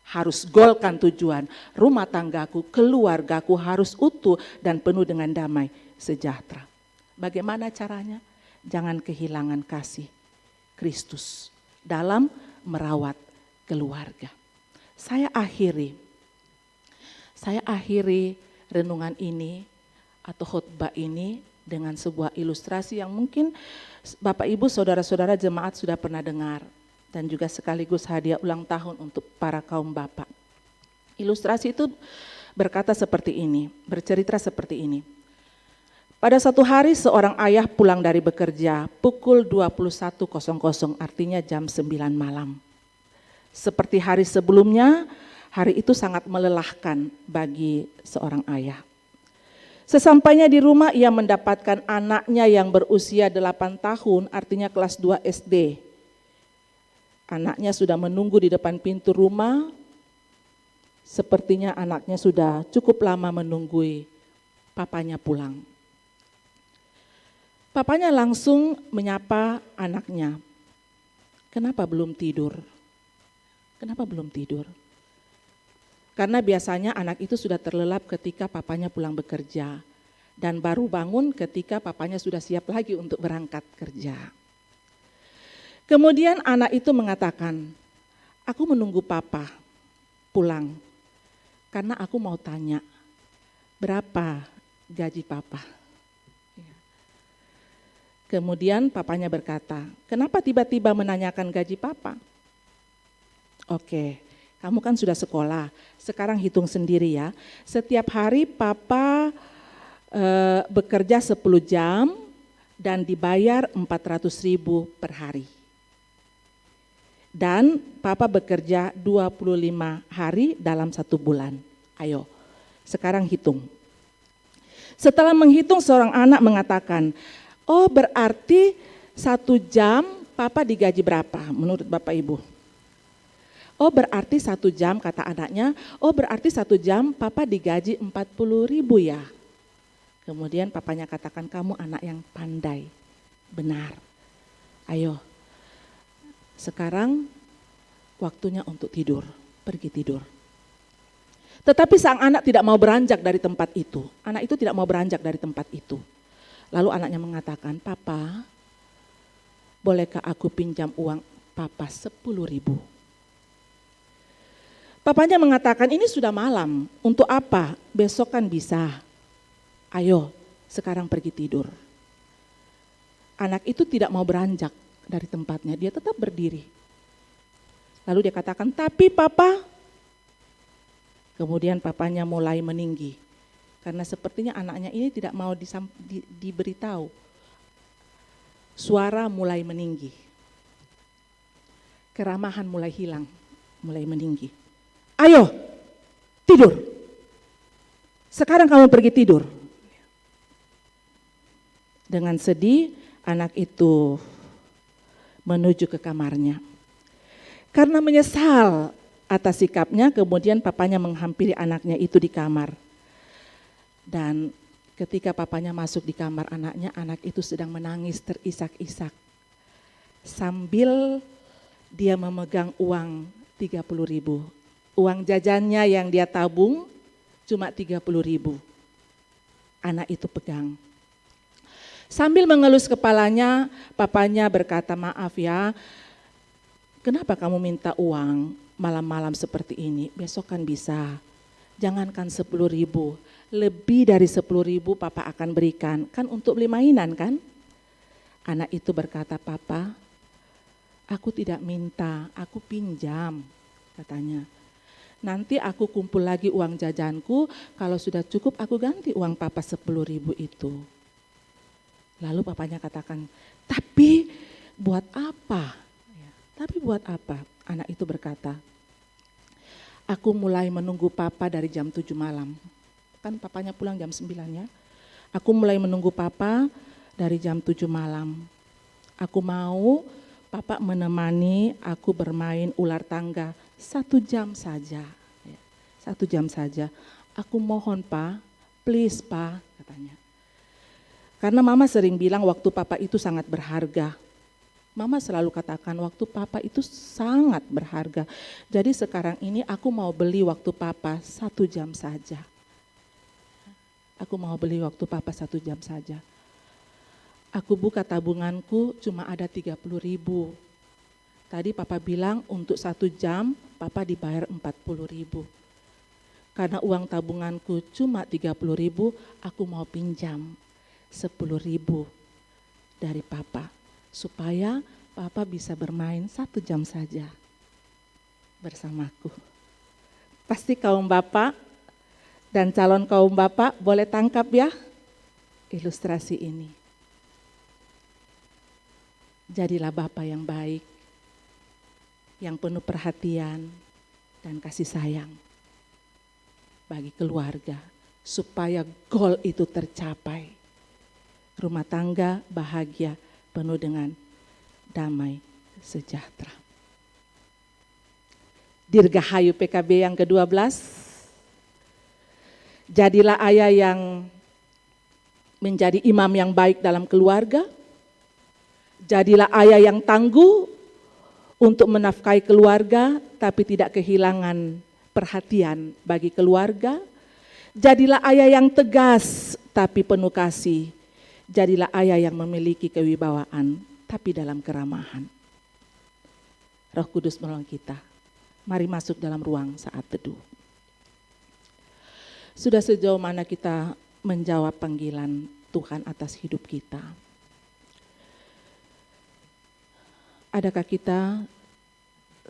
Harus golkan tujuan, rumah tanggaku, keluargaku harus utuh dan penuh dengan damai sejahtera. Bagaimana caranya? Jangan kehilangan kasih Kristus dalam merawat keluarga. Saya akhiri renungan ini atau khotbah ini dengan sebuah ilustrasi yang mungkin Bapak Ibu saudara-saudara jemaat sudah pernah dengar. Dan juga sekaligus hadiah ulang tahun untuk para kaum bapak. Ilustrasi itu berkata seperti ini, bercerita seperti ini. Pada suatu hari seorang ayah pulang dari bekerja pukul 21.00, artinya jam 9 malam. Seperti hari sebelumnya, hari itu sangat melelahkan bagi seorang ayah. Sesampainya di rumah ia mendapatkan anaknya yang berusia 8 tahun, artinya kelas 2 SD. Anaknya sudah menunggu di depan pintu rumah, sepertinya anaknya sudah cukup lama menunggu papanya pulang. Papanya langsung menyapa anaknya, "Kenapa belum tidur? Kenapa belum tidur?" Karena biasanya anak itu sudah terlelap ketika papanya pulang bekerja dan baru bangun ketika papanya sudah siap lagi untuk berangkat kerja. Kemudian anak itu mengatakan, "Aku menunggu papa pulang karena aku mau tanya, berapa gaji papa?" Kemudian papanya berkata, "Kenapa tiba-tiba menanyakan gaji papa?" "Oke, kamu kan sudah sekolah, sekarang hitung sendiri ya. Setiap hari papa bekerja 10 jam dan dibayar 400.000 per hari. Dan papa bekerja 25 hari dalam 1 bulan. Ayo, sekarang hitung." Setelah menghitung seorang anak mengatakan, "Oh berarti 1 jam papa digaji berapa menurut Bapak Ibu?" "Oh berarti 1 jam," kata anaknya, "oh berarti 1 jam papa digaji 40.000 ya." Kemudian papanya katakan, "Kamu anak yang pandai, benar. Ayo, sekarang waktunya untuk tidur, pergi tidur." Tetapi sang anak tidak mau beranjak dari tempat itu. Anak itu tidak mau beranjak dari tempat itu. Lalu anaknya mengatakan, "Papa, bolehkah aku pinjam uang papa 10.000? Papanya mengatakan, "Ini sudah malam, untuk apa? Besok kan bisa. Ayo, sekarang pergi tidur." Anak itu tidak mau beranjak dari tempatnya, dia tetap berdiri. Lalu dia katakan, "Tapi papa," kemudian papanya mulai meninggi. Karena sepertinya anaknya ini tidak mau diberitahu. Suara mulai meninggi. Keramahan mulai hilang, mulai meninggi. "Ayo, tidur. Sekarang kamu pergi tidur." Dengan sedih, anak itu menuju ke kamarnya. Karena menyesal atas sikapnya, kemudian papanya menghampiri anaknya itu di kamar. Dan ketika papanya masuk di kamar anaknya, anak itu sedang menangis terisak-isak. Sambil dia memegang uang 30.000. Uang jajannya yang dia tabung cuma 30.000. Anak itu pegang. Sambil mengelus kepalanya, papanya berkata, "Maaf ya, kenapa kamu minta uang malam-malam seperti ini? Besok kan bisa. Jangankan 10.000, lebih dari 10.000 papa akan berikan. Kan untuk beli mainan kan? Anak itu berkata, papa, aku tidak minta, aku pinjam, katanya. Nanti aku kumpul lagi uang jajanku, kalau sudah cukup aku ganti uang papa 10.000 itu. Lalu papanya katakan, tapi buat apa? Tapi buat apa? Anak itu berkata, aku mulai menunggu papa dari jam 7 malam. Kan papanya pulang jam 9 ya. Aku mulai menunggu papa dari jam 7 malam. Aku mau papa menemani aku bermain ular tangga 1 jam saja. 1 jam saja. Aku mohon pak, please pak, katanya. Karena mama sering bilang waktu papa itu sangat berharga. Mama selalu katakan waktu papa itu sangat berharga. Jadi sekarang ini aku mau beli waktu papa 1 jam saja. Aku mau beli waktu papa 1 jam saja. Aku buka tabunganku cuma ada 30.000. Tadi papa bilang untuk 1 jam papa dibayar 40.000. Karena uang tabunganku cuma 30.000, aku mau pinjam 10.000 dari papa. Supaya papa bisa bermain 1 jam saja bersamaku. Pasti kaum bapak dan calon kaum bapak boleh tangkap ya ilustrasi ini. Jadilah bapak yang baik, yang penuh perhatian dan kasih sayang bagi keluarga, supaya goal itu tercapai. Rumah tangga bahagia, penuh dengan damai sejahtera. Dirgahayu PKB yang ke-12, jadilah ayah yang menjadi imam yang baik dalam keluarga, jadilah ayah yang tangguh untuk menafkahi keluarga tapi tidak kehilangan perhatian bagi keluarga, jadilah ayah yang tegas tapi penuh kasih, jadilah ayah yang memiliki kewibawaan tapi dalam keramahan. Roh Kudus menolong kita. Mari masuk dalam ruang saat teduh. Sudah sejauh mana kita menjawab panggilan Tuhan atas hidup kita? Adakah kita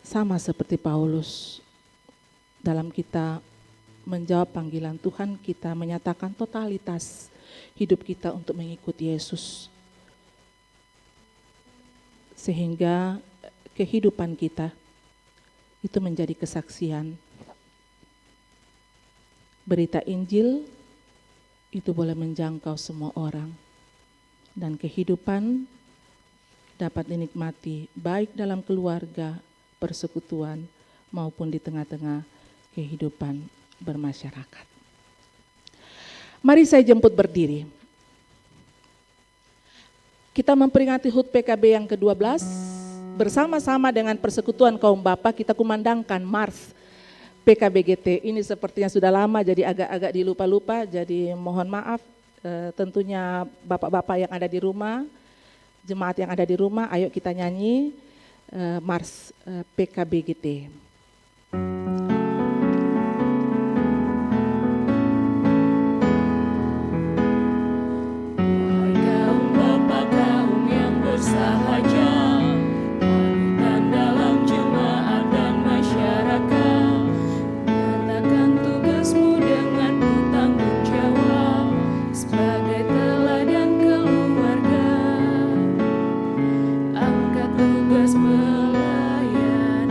sama seperti Paulus dalam kita menjawab panggilan Tuhan, kita menyatakan totalitas hidup kita untuk mengikuti Yesus, sehingga kehidupan kita itu menjadi kesaksian. Berita Injil itu boleh menjangkau semua orang, dan kehidupan dapat dinikmati baik dalam keluarga, persekutuan, maupun di tengah-tengah kehidupan bermasyarakat. Mari saya jemput berdiri. Kita memperingati HUT PKB yang ke-12, bersama-sama dengan persekutuan kaum bapa kita kumandangkan Mars PKBGT. Ini sepertinya sudah lama jadi agak-agak dilupa-lupa, jadi mohon maaf. Tentunya bapak-bapak yang ada di rumah, jemaat yang ada di rumah, ayo kita nyanyi Mars PKBGT. Sahaja dan dalam jemaat dan masyarakat, nyatakan tugasmu dengan bertanggung jawab sebagai teladan keluarga. Angkat tugas pelayanan.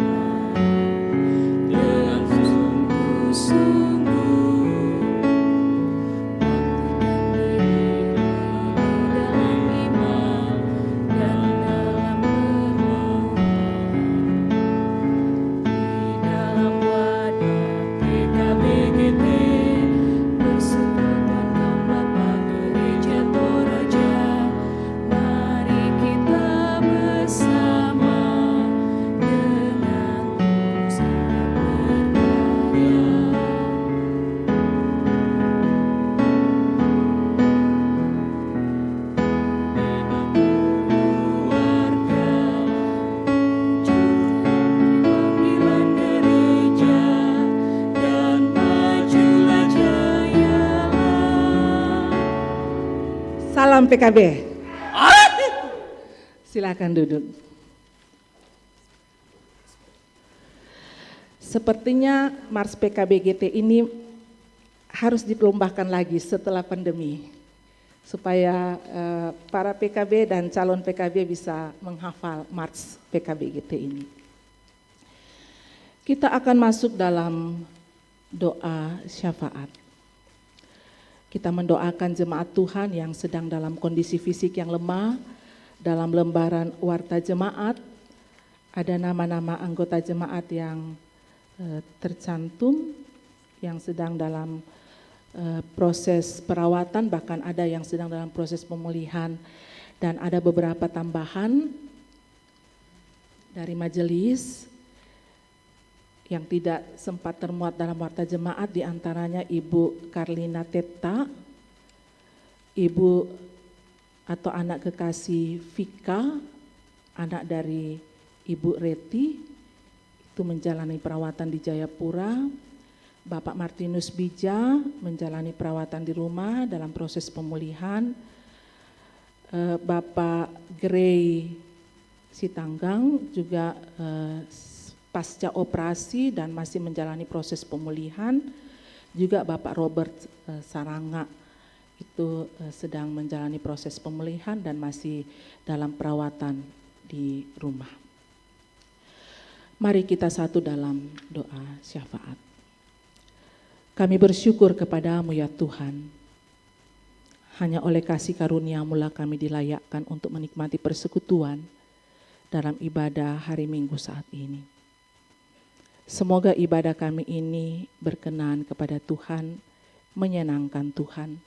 dalam PKB? Silakan duduk. Sepertinya Mars PKB GT ini harus diperlombakan lagi setelah pandemi, supaya para PKB dan calon PKB bisa menghafal Mars PKB GT ini. Kita akan masuk dalam doa syafaat. Kita mendoakan jemaat Tuhan yang sedang dalam kondisi fisik yang lemah. Dalam lembaran warta jemaat ada nama-nama anggota jemaat yang tercantum, yang sedang dalam proses perawatan, bahkan ada yang sedang dalam proses pemulihan, dan ada beberapa tambahan dari majelis yang tidak sempat termuat dalam warta jemaat, diantaranya Ibu Karlina Teta, Ibu atau anak kekasih Vika, anak dari Ibu Reti, itu menjalani perawatan di Jayapura. Bapak Martinus Bija menjalani perawatan di rumah dalam proses pemulihan. Bapak Grey Sitanggang juga pasca operasi dan masih menjalani proses pemulihan. Juga Bapak Robert Saranga itu sedang menjalani proses pemulihan dan masih dalam perawatan di rumah. Mari kita satu dalam doa syafaat. Kami bersyukur kepadamu ya Tuhan. Hanya oleh kasih karunia-Mu lah kami dilayakkan untuk menikmati persekutuan dalam ibadah hari Minggu saat ini. Semoga ibadah kami ini berkenan kepada Tuhan, menyenangkan Tuhan.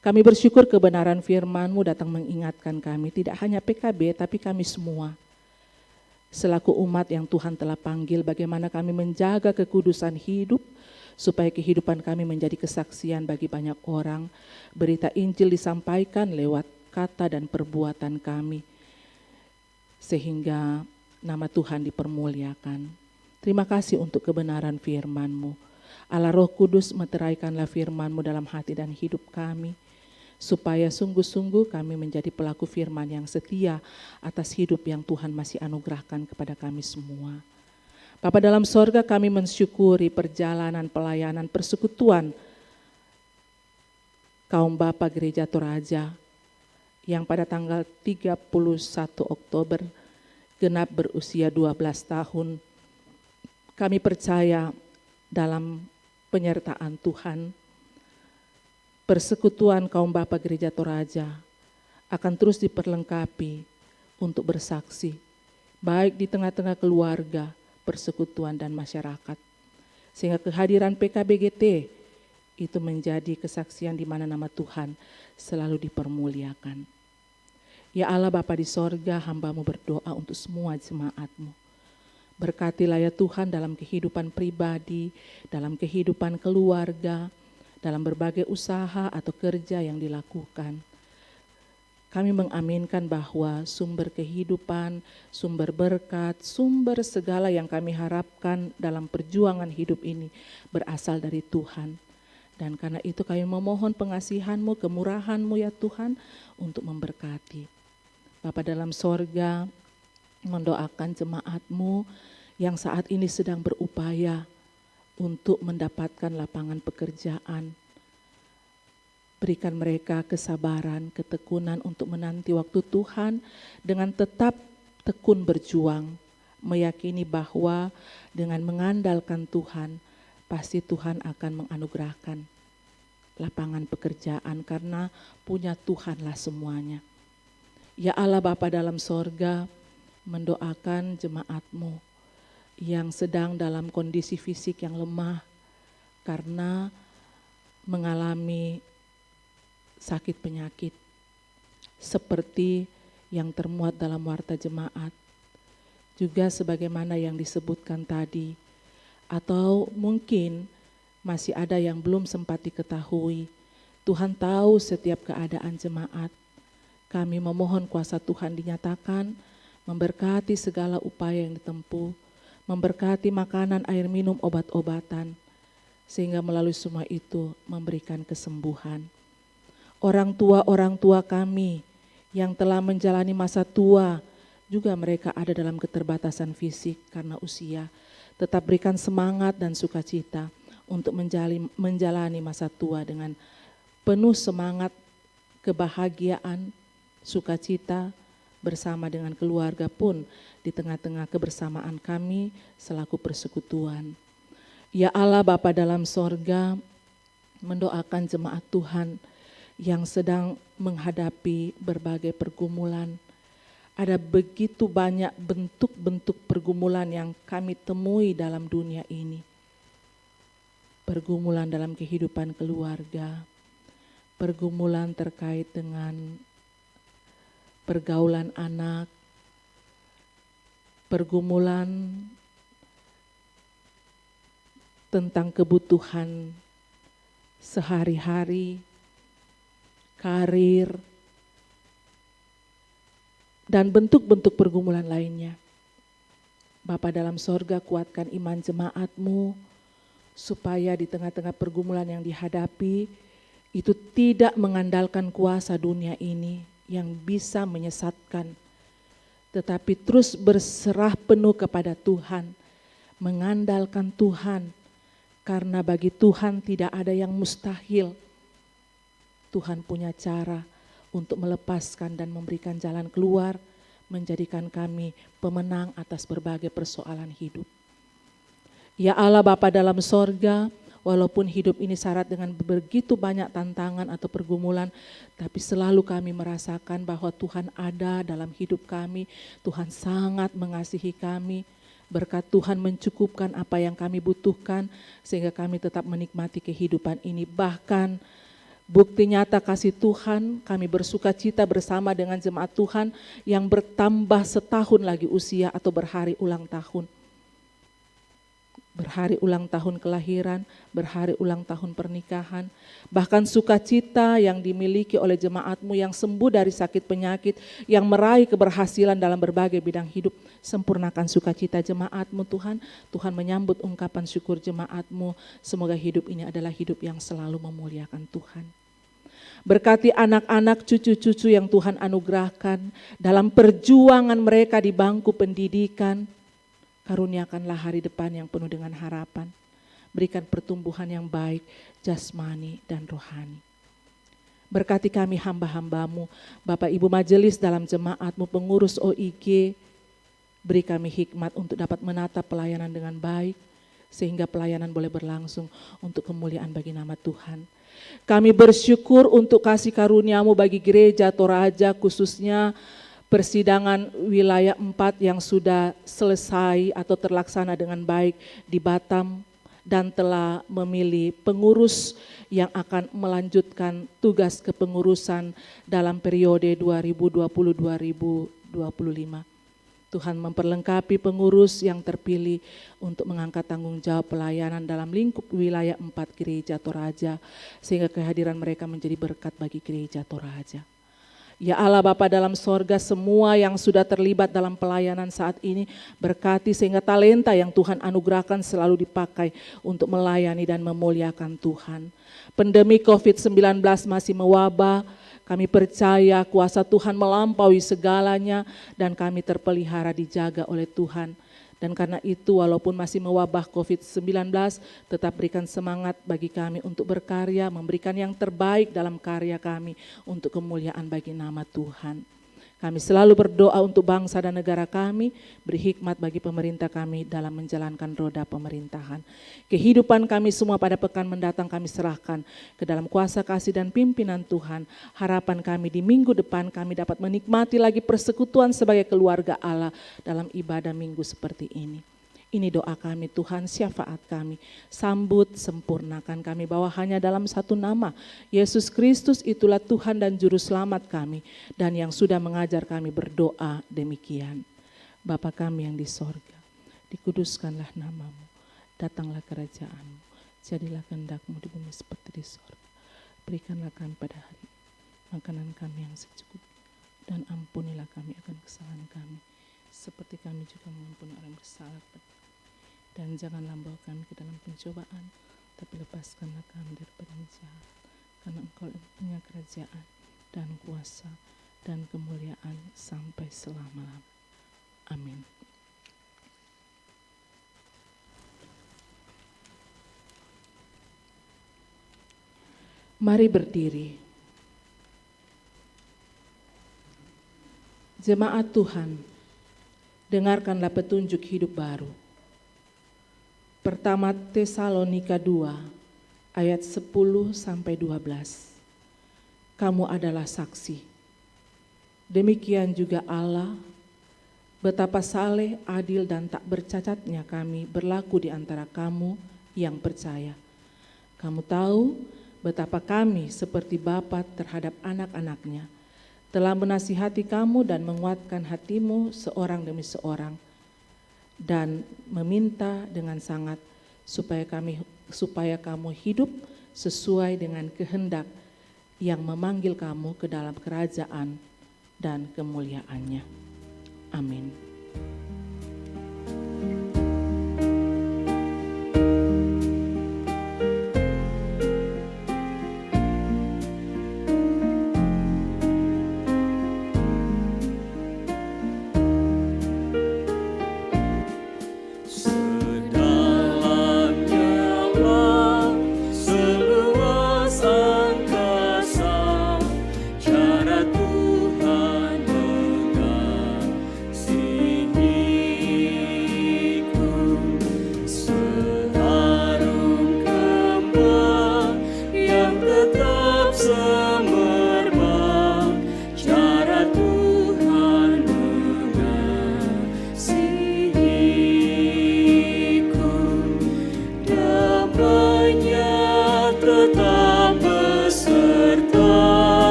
Kami bersyukur kebenaran firman-Mu datang mengingatkan kami, tidak hanya PKB tapi kami semua. Selaku umat yang Tuhan telah panggil, bagaimana kami menjaga kekudusan hidup, supaya kehidupan kami menjadi kesaksian bagi banyak orang. Berita Injil disampaikan lewat kata dan perbuatan kami, sehingga nama Tuhan dipermuliakan. Terima kasih untuk kebenaran firman-Mu. Allah Roh Kudus, meteraikanlah firman-Mu dalam hati dan hidup kami, supaya sungguh-sungguh kami menjadi pelaku firman yang setia atas hidup yang Tuhan masih anugerahkan kepada kami semua. Bapa dalam sorga, kami mensyukuri perjalanan pelayanan persekutuan kaum Bapa Gereja Toraja yang pada tanggal 31 Oktober genap berusia 12 tahun. Kami percaya dalam penyertaan Tuhan, persekutuan kaum Bapa Gereja Toraja akan terus diperlengkapi untuk bersaksi, baik di tengah-tengah keluarga, persekutuan dan masyarakat. Sehingga kehadiran PKBGT itu menjadi kesaksian di mana nama Tuhan selalu dipermuliakan. Ya Allah Bapa di sorga, hamba-Mu berdoa untuk semua jemaat-Mu. Berkatilah ya Tuhan dalam kehidupan pribadi, dalam kehidupan keluarga, dalam berbagai usaha atau kerja yang dilakukan. Kami mengaminkan bahwa sumber kehidupan, sumber berkat, sumber segala yang kami harapkan dalam perjuangan hidup ini berasal dari Tuhan. Dan karena itu kami memohon pengasihan-Mu, kemurahan-Mu ya Tuhan untuk memberkati. Bapa dalam sorga, mendoakan jemaat-Mu yang saat ini sedang berupaya untuk mendapatkan lapangan pekerjaan. Berikan mereka kesabaran, ketekunan untuk menanti waktu Tuhan dengan tetap tekun berjuang, meyakini bahwa dengan mengandalkan Tuhan, pasti Tuhan akan menganugerahkan lapangan pekerjaan karena punya Tuhanlah semuanya. Ya Allah Bapa dalam sorga, mendoakan jemaat-Mu yang sedang dalam kondisi fisik yang lemah karena mengalami sakit penyakit seperti yang termuat dalam warta jemaat, juga sebagaimana yang disebutkan tadi, atau mungkin masih ada yang belum sempat diketahui. Tuhan tahu setiap keadaan jemaat. Kami memohon kuasa Tuhan dinyatakan, memberkati segala upaya yang ditempuh, memberkati makanan, air minum, obat-obatan, sehingga melalui semua itu memberikan kesembuhan. Orang tua kami yang telah menjalani masa tua, juga mereka ada dalam keterbatasan fisik karena usia. Tetap berikan semangat dan sukacita untuk menjalani masa tua dengan penuh semangat, kebahagiaan, sukacita bersama dengan keluarga pun di tengah-tengah kebersamaan kami selaku persekutuan. Ya Allah Bapa dalam sorga, mendoakan jemaat Tuhan yang sedang menghadapi berbagai pergumulan. Ada begitu banyak bentuk-bentuk pergumulan yang kami temui dalam dunia ini. Pergumulan dalam kehidupan keluarga, pergumulan terkait dengan pergaulan anak, pergumulan tentang kebutuhan sehari-hari, karir, dan bentuk-bentuk pergumulan lainnya. Bapa dalam sorga, kuatkan iman jemaat-Mu supaya di tengah-tengah pergumulan yang dihadapi itu tidak mengandalkan kuasa dunia ini yang bisa menyesatkan, tetapi terus berserah penuh kepada Tuhan, mengandalkan Tuhan, karena bagi Tuhan tidak ada yang mustahil. Tuhan punya cara untuk melepaskan dan memberikan jalan keluar, menjadikan kami pemenang atas berbagai persoalan hidup. Ya Allah Bapa dalam sorga, walaupun hidup ini syarat dengan begitu banyak tantangan atau pergumulan, tapi selalu kami merasakan bahwa Tuhan ada dalam hidup kami. Tuhan sangat mengasihi kami. Berkat Tuhan mencukupkan apa yang kami butuhkan, sehingga kami tetap menikmati kehidupan ini. Bahkan bukti nyata kasih Tuhan, kami bersuka cita bersama dengan jemaat Tuhan yang bertambah setahun lagi usia atau berhari ulang tahun. Berhari ulang tahun kelahiran, berhari ulang tahun pernikahan, bahkan sukacita yang dimiliki oleh jemaat-Mu yang sembuh dari sakit penyakit, yang meraih keberhasilan dalam berbagai bidang hidup. Sempurnakan sukacita jemaat-Mu Tuhan. Tuhan menyambut ungkapan syukur jemaat-Mu. Semoga hidup ini adalah hidup yang selalu memuliakan Tuhan. Berkati anak-anak, cucu-cucu yang Tuhan anugerahkan dalam perjuangan mereka di bangku pendidikan. Karuniakanlah hari depan yang penuh dengan harapan. Berikan pertumbuhan yang baik, jasmani dan rohani. Berkati kami hamba-hamba-Mu, Bapak Ibu Majelis dalam jemaat-Mu, pengurus OIG. Beri kami hikmat untuk dapat menata pelayanan dengan baik, sehingga pelayanan boleh berlangsung untuk kemuliaan bagi nama Tuhan. Kami bersyukur untuk kasih karunia-Mu bagi gereja Toraja, khususnya persidangan wilayah 4 yang sudah selesai atau terlaksana dengan baik di Batam, dan telah memilih pengurus yang akan melanjutkan tugas kepengurusan dalam periode 2020-2025. Tuhan memperlengkapi pengurus yang terpilih untuk mengangkat tanggung jawab pelayanan dalam lingkup wilayah 4 gereja Toraja, sehingga kehadiran mereka menjadi berkat bagi gereja Toraja. Ya Allah Bapa dalam sorga, semua yang sudah terlibat dalam pelayanan saat ini berkati sehingga talenta yang Tuhan anugerahkan selalu dipakai untuk melayani dan memuliakan Tuhan. Pandemi COVID-19 masih mewabah, kami percaya kuasa Tuhan melampaui segalanya dan kami terpelihara dijaga oleh Tuhan. Dan karena itu walaupun masih mewabah COVID-19, tetap berikan semangat bagi kami untuk berkarya, memberikan yang terbaik dalam karya kami untuk kemuliaan bagi nama Tuhan. Kami selalu berdoa untuk bangsa dan negara kami, beri hikmat bagi pemerintah kami dalam menjalankan roda pemerintahan. Kehidupan kami semua pada pekan mendatang kami serahkan ke dalam kuasa kasih dan pimpinan Tuhan. Harapan kami di minggu depan kami dapat menikmati lagi persekutuan sebagai keluarga Allah dalam ibadah minggu seperti ini. Ini doa kami Tuhan, syafaat kami, sambut, sempurnakan kami bahwa hanya dalam satu nama, Yesus Kristus itulah Tuhan dan Juru Selamat kami, dan yang sudah mengajar kami berdoa demikian. Bapa kami yang di sorga, dikuduskanlah namamu, datanglah kerajaan-Mu, jadilah kehendak-Mu di bumi seperti di sorga. Berikanlah kami pada hari ini makanan kami yang secukupnya, dan ampunilah kami akan kesalahan kami, seperti kami juga mengampuni orang bersalah kepada kami. Dan janganlah membawa kami ke dalam pencobaan, tapi lepaskanlah kami daripada yang jahat. karena Engkau punya kerajaan dan kuasa dan kemuliaan sampai selama-lamanya. Amin. Mari berdiri. Jemaat Tuhan, dengarkanlah petunjuk hidup baru. Pertama Tesalonika 2 ayat 10-12. Kamu adalah saksi. Demikian juga Allah, betapa saleh, adil dan tak bercacatnya kami berlaku di antara kamu yang percaya. Kamu tahu betapa kami seperti bapa terhadap anak-anaknya, telah menasihati kamu dan menguatkan hatimu seorang demi seorang, dan meminta dengan sangat supaya kamu hidup sesuai dengan kehendak yang memanggil kamu ke dalam kerajaan dan kemuliaannya. Amin.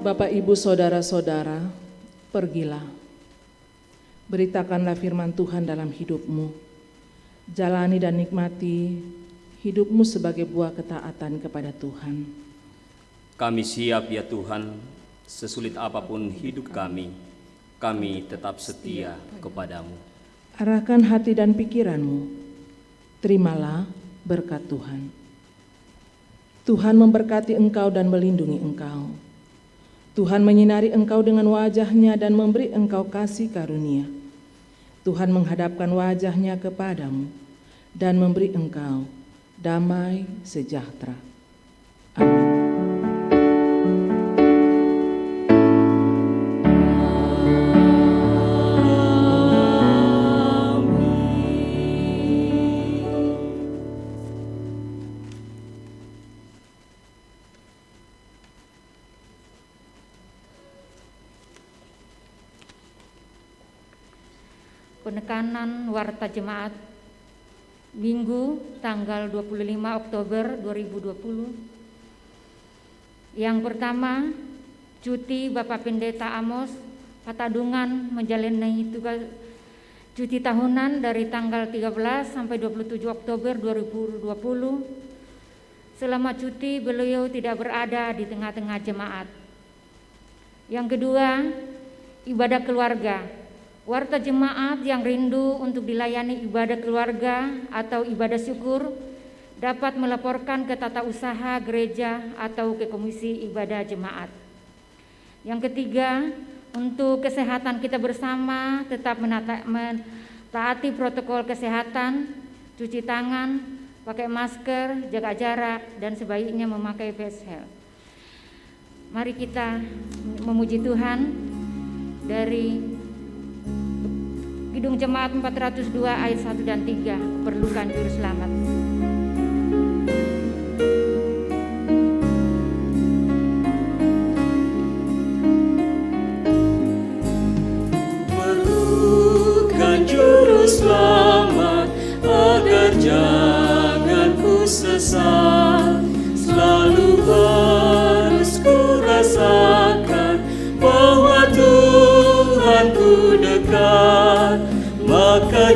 Bapak, Ibu, Saudara-saudara, pergilah. Beritakanlah firman Tuhan dalam hidupmu. Jalani dan nikmati hidupmu sebagai buah ketaatan kepada Tuhan. Kami siap ya Tuhan, sesulit apapun hidup kami tetap setia kepadamu. Arahkan hati dan pikiranmu, terimalah berkat Tuhan. Tuhan memberkati engkau dan melindungi engkau. Tuhan menyinari engkau dengan wajah-Nya dan memberi engkau kasih karunia. Tuhan menghadapkan wajah-Nya kepadamu dan memberi engkau damai sejahtera. Amin. Penekanan Warta Jemaat Minggu tanggal 25 Oktober 2020. Yang pertama, cuti Bapak Pendeta Amos Patadungan menjalani tugas cuti tahunan dari tanggal 13 sampai 27 Oktober 2020. Selama cuti beliau tidak berada di tengah-tengah jemaat. Yang kedua, ibadah keluarga. Warta jemaat yang rindu untuk dilayani ibadah keluarga atau ibadah syukur dapat melaporkan ke tata usaha gereja atau ke komisi ibadah jemaat. Yang ketiga, untuk kesehatan kita bersama tetap mentaati protokol kesehatan, cuci tangan, pakai masker, jaga jarak, dan sebaiknya memakai face shield. Mari kita memuji Tuhan dari Kidung Jemaat 402 ayat 1 dan 3, perlukan juru selamat. Perlukan juru selamat agar jangan ku sesat, selalu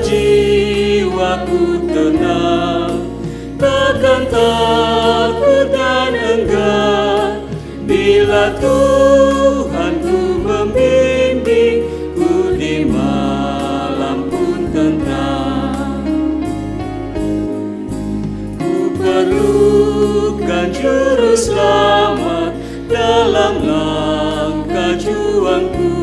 jiwaku tenang, takkan takut dan enggan, bila Tuhanku membimbingku di malam pun tentram. Ku perlukan juru selamat dalam langkah juangku,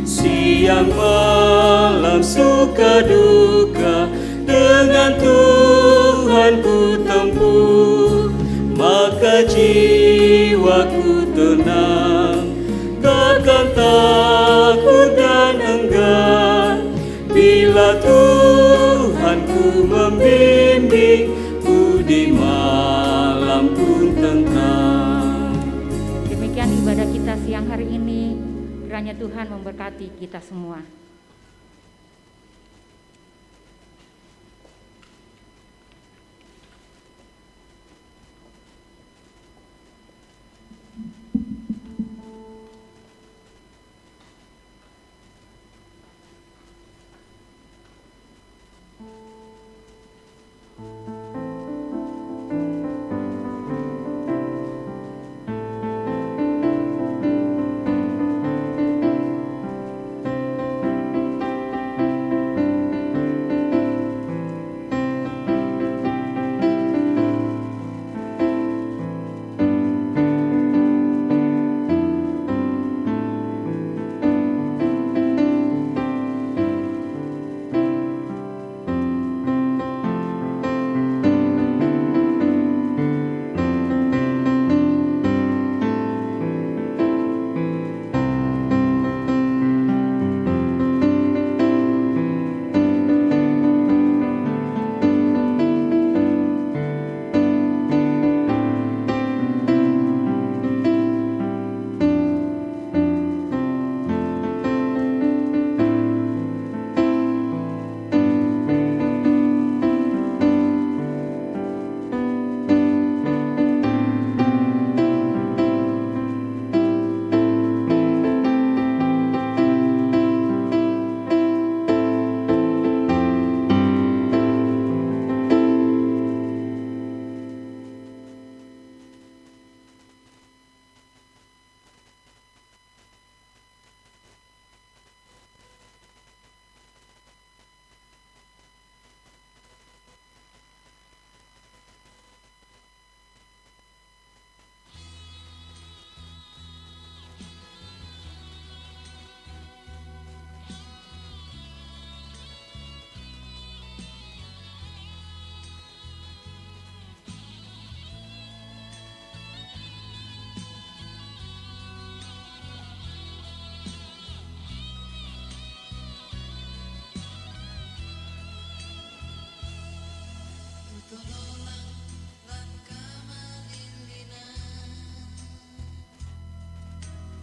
siang malam suka duka dengan Tuhan ku tempuh, maka jiwaku tenang, takkan takut dan enggan, bila Tuhan ku membimbingku di malam pun tentram. Demikian ibadah kita siang hari ini. Kiranya Tuhan memberkati kita semua.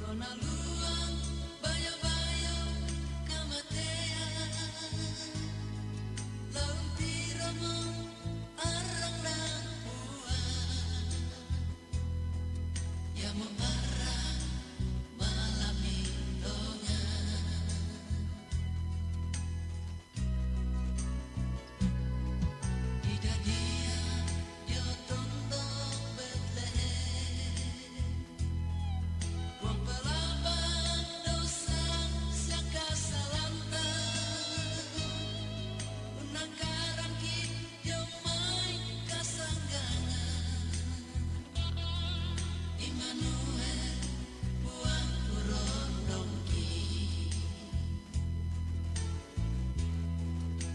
Dona luang banyak